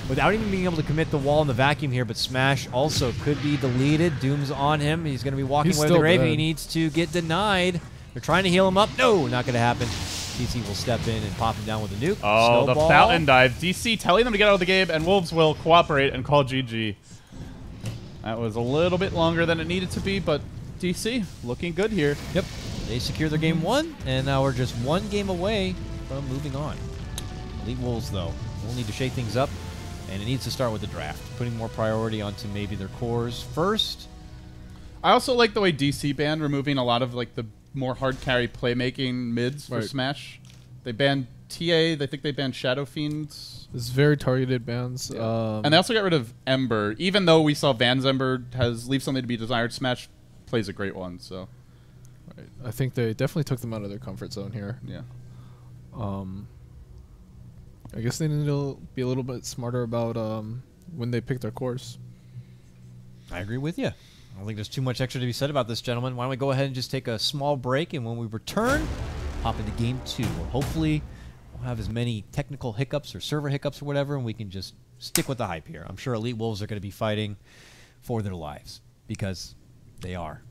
without even being able to commit the wall in the vacuum here, but Smash also could be deleted. Doom's on him. He's going to be walking He's away with the still grave. dead. He needs to get denied. They're trying to heal him up. No, not going to happen. DC will step in and pop him down with a nuke. Oh, Snowball. the fountain dive. DC telling them to get out of the game, and Wolves will cooperate and call GG. That was a little bit longer than it needed to be, but DC looking good here. Yep. They secure their game 1, and now we're just one game away from moving on. Elite Wolves, though, will need to shake things up, and it needs to start with the draft, putting more priority onto maybe their cores first. I also like the way DC banned, removing a lot of like the more hard carry playmaking mids for Right. Smash. They banned TA. They think they banned Shadow Fiends. It's very targeted bans. And they also got rid of Ember, even though we saw Van's Ember has leave something to be desired. Smash plays a great one, so right. I think they definitely took them out of their comfort zone here. yeah. I guess they need to be a little bit smarter about when they pick their course. I agree with you. I don't think there's too much extra to be said about this, gentlemen. Why don't we go ahead and just take a small break, and when we return, hop into game 2. Where hopefully we'll have as many technical hiccups or server hiccups or whatever, and we can just stick with the hype here. I'm sure Elite Wolves are going to be fighting for their lives, because they are.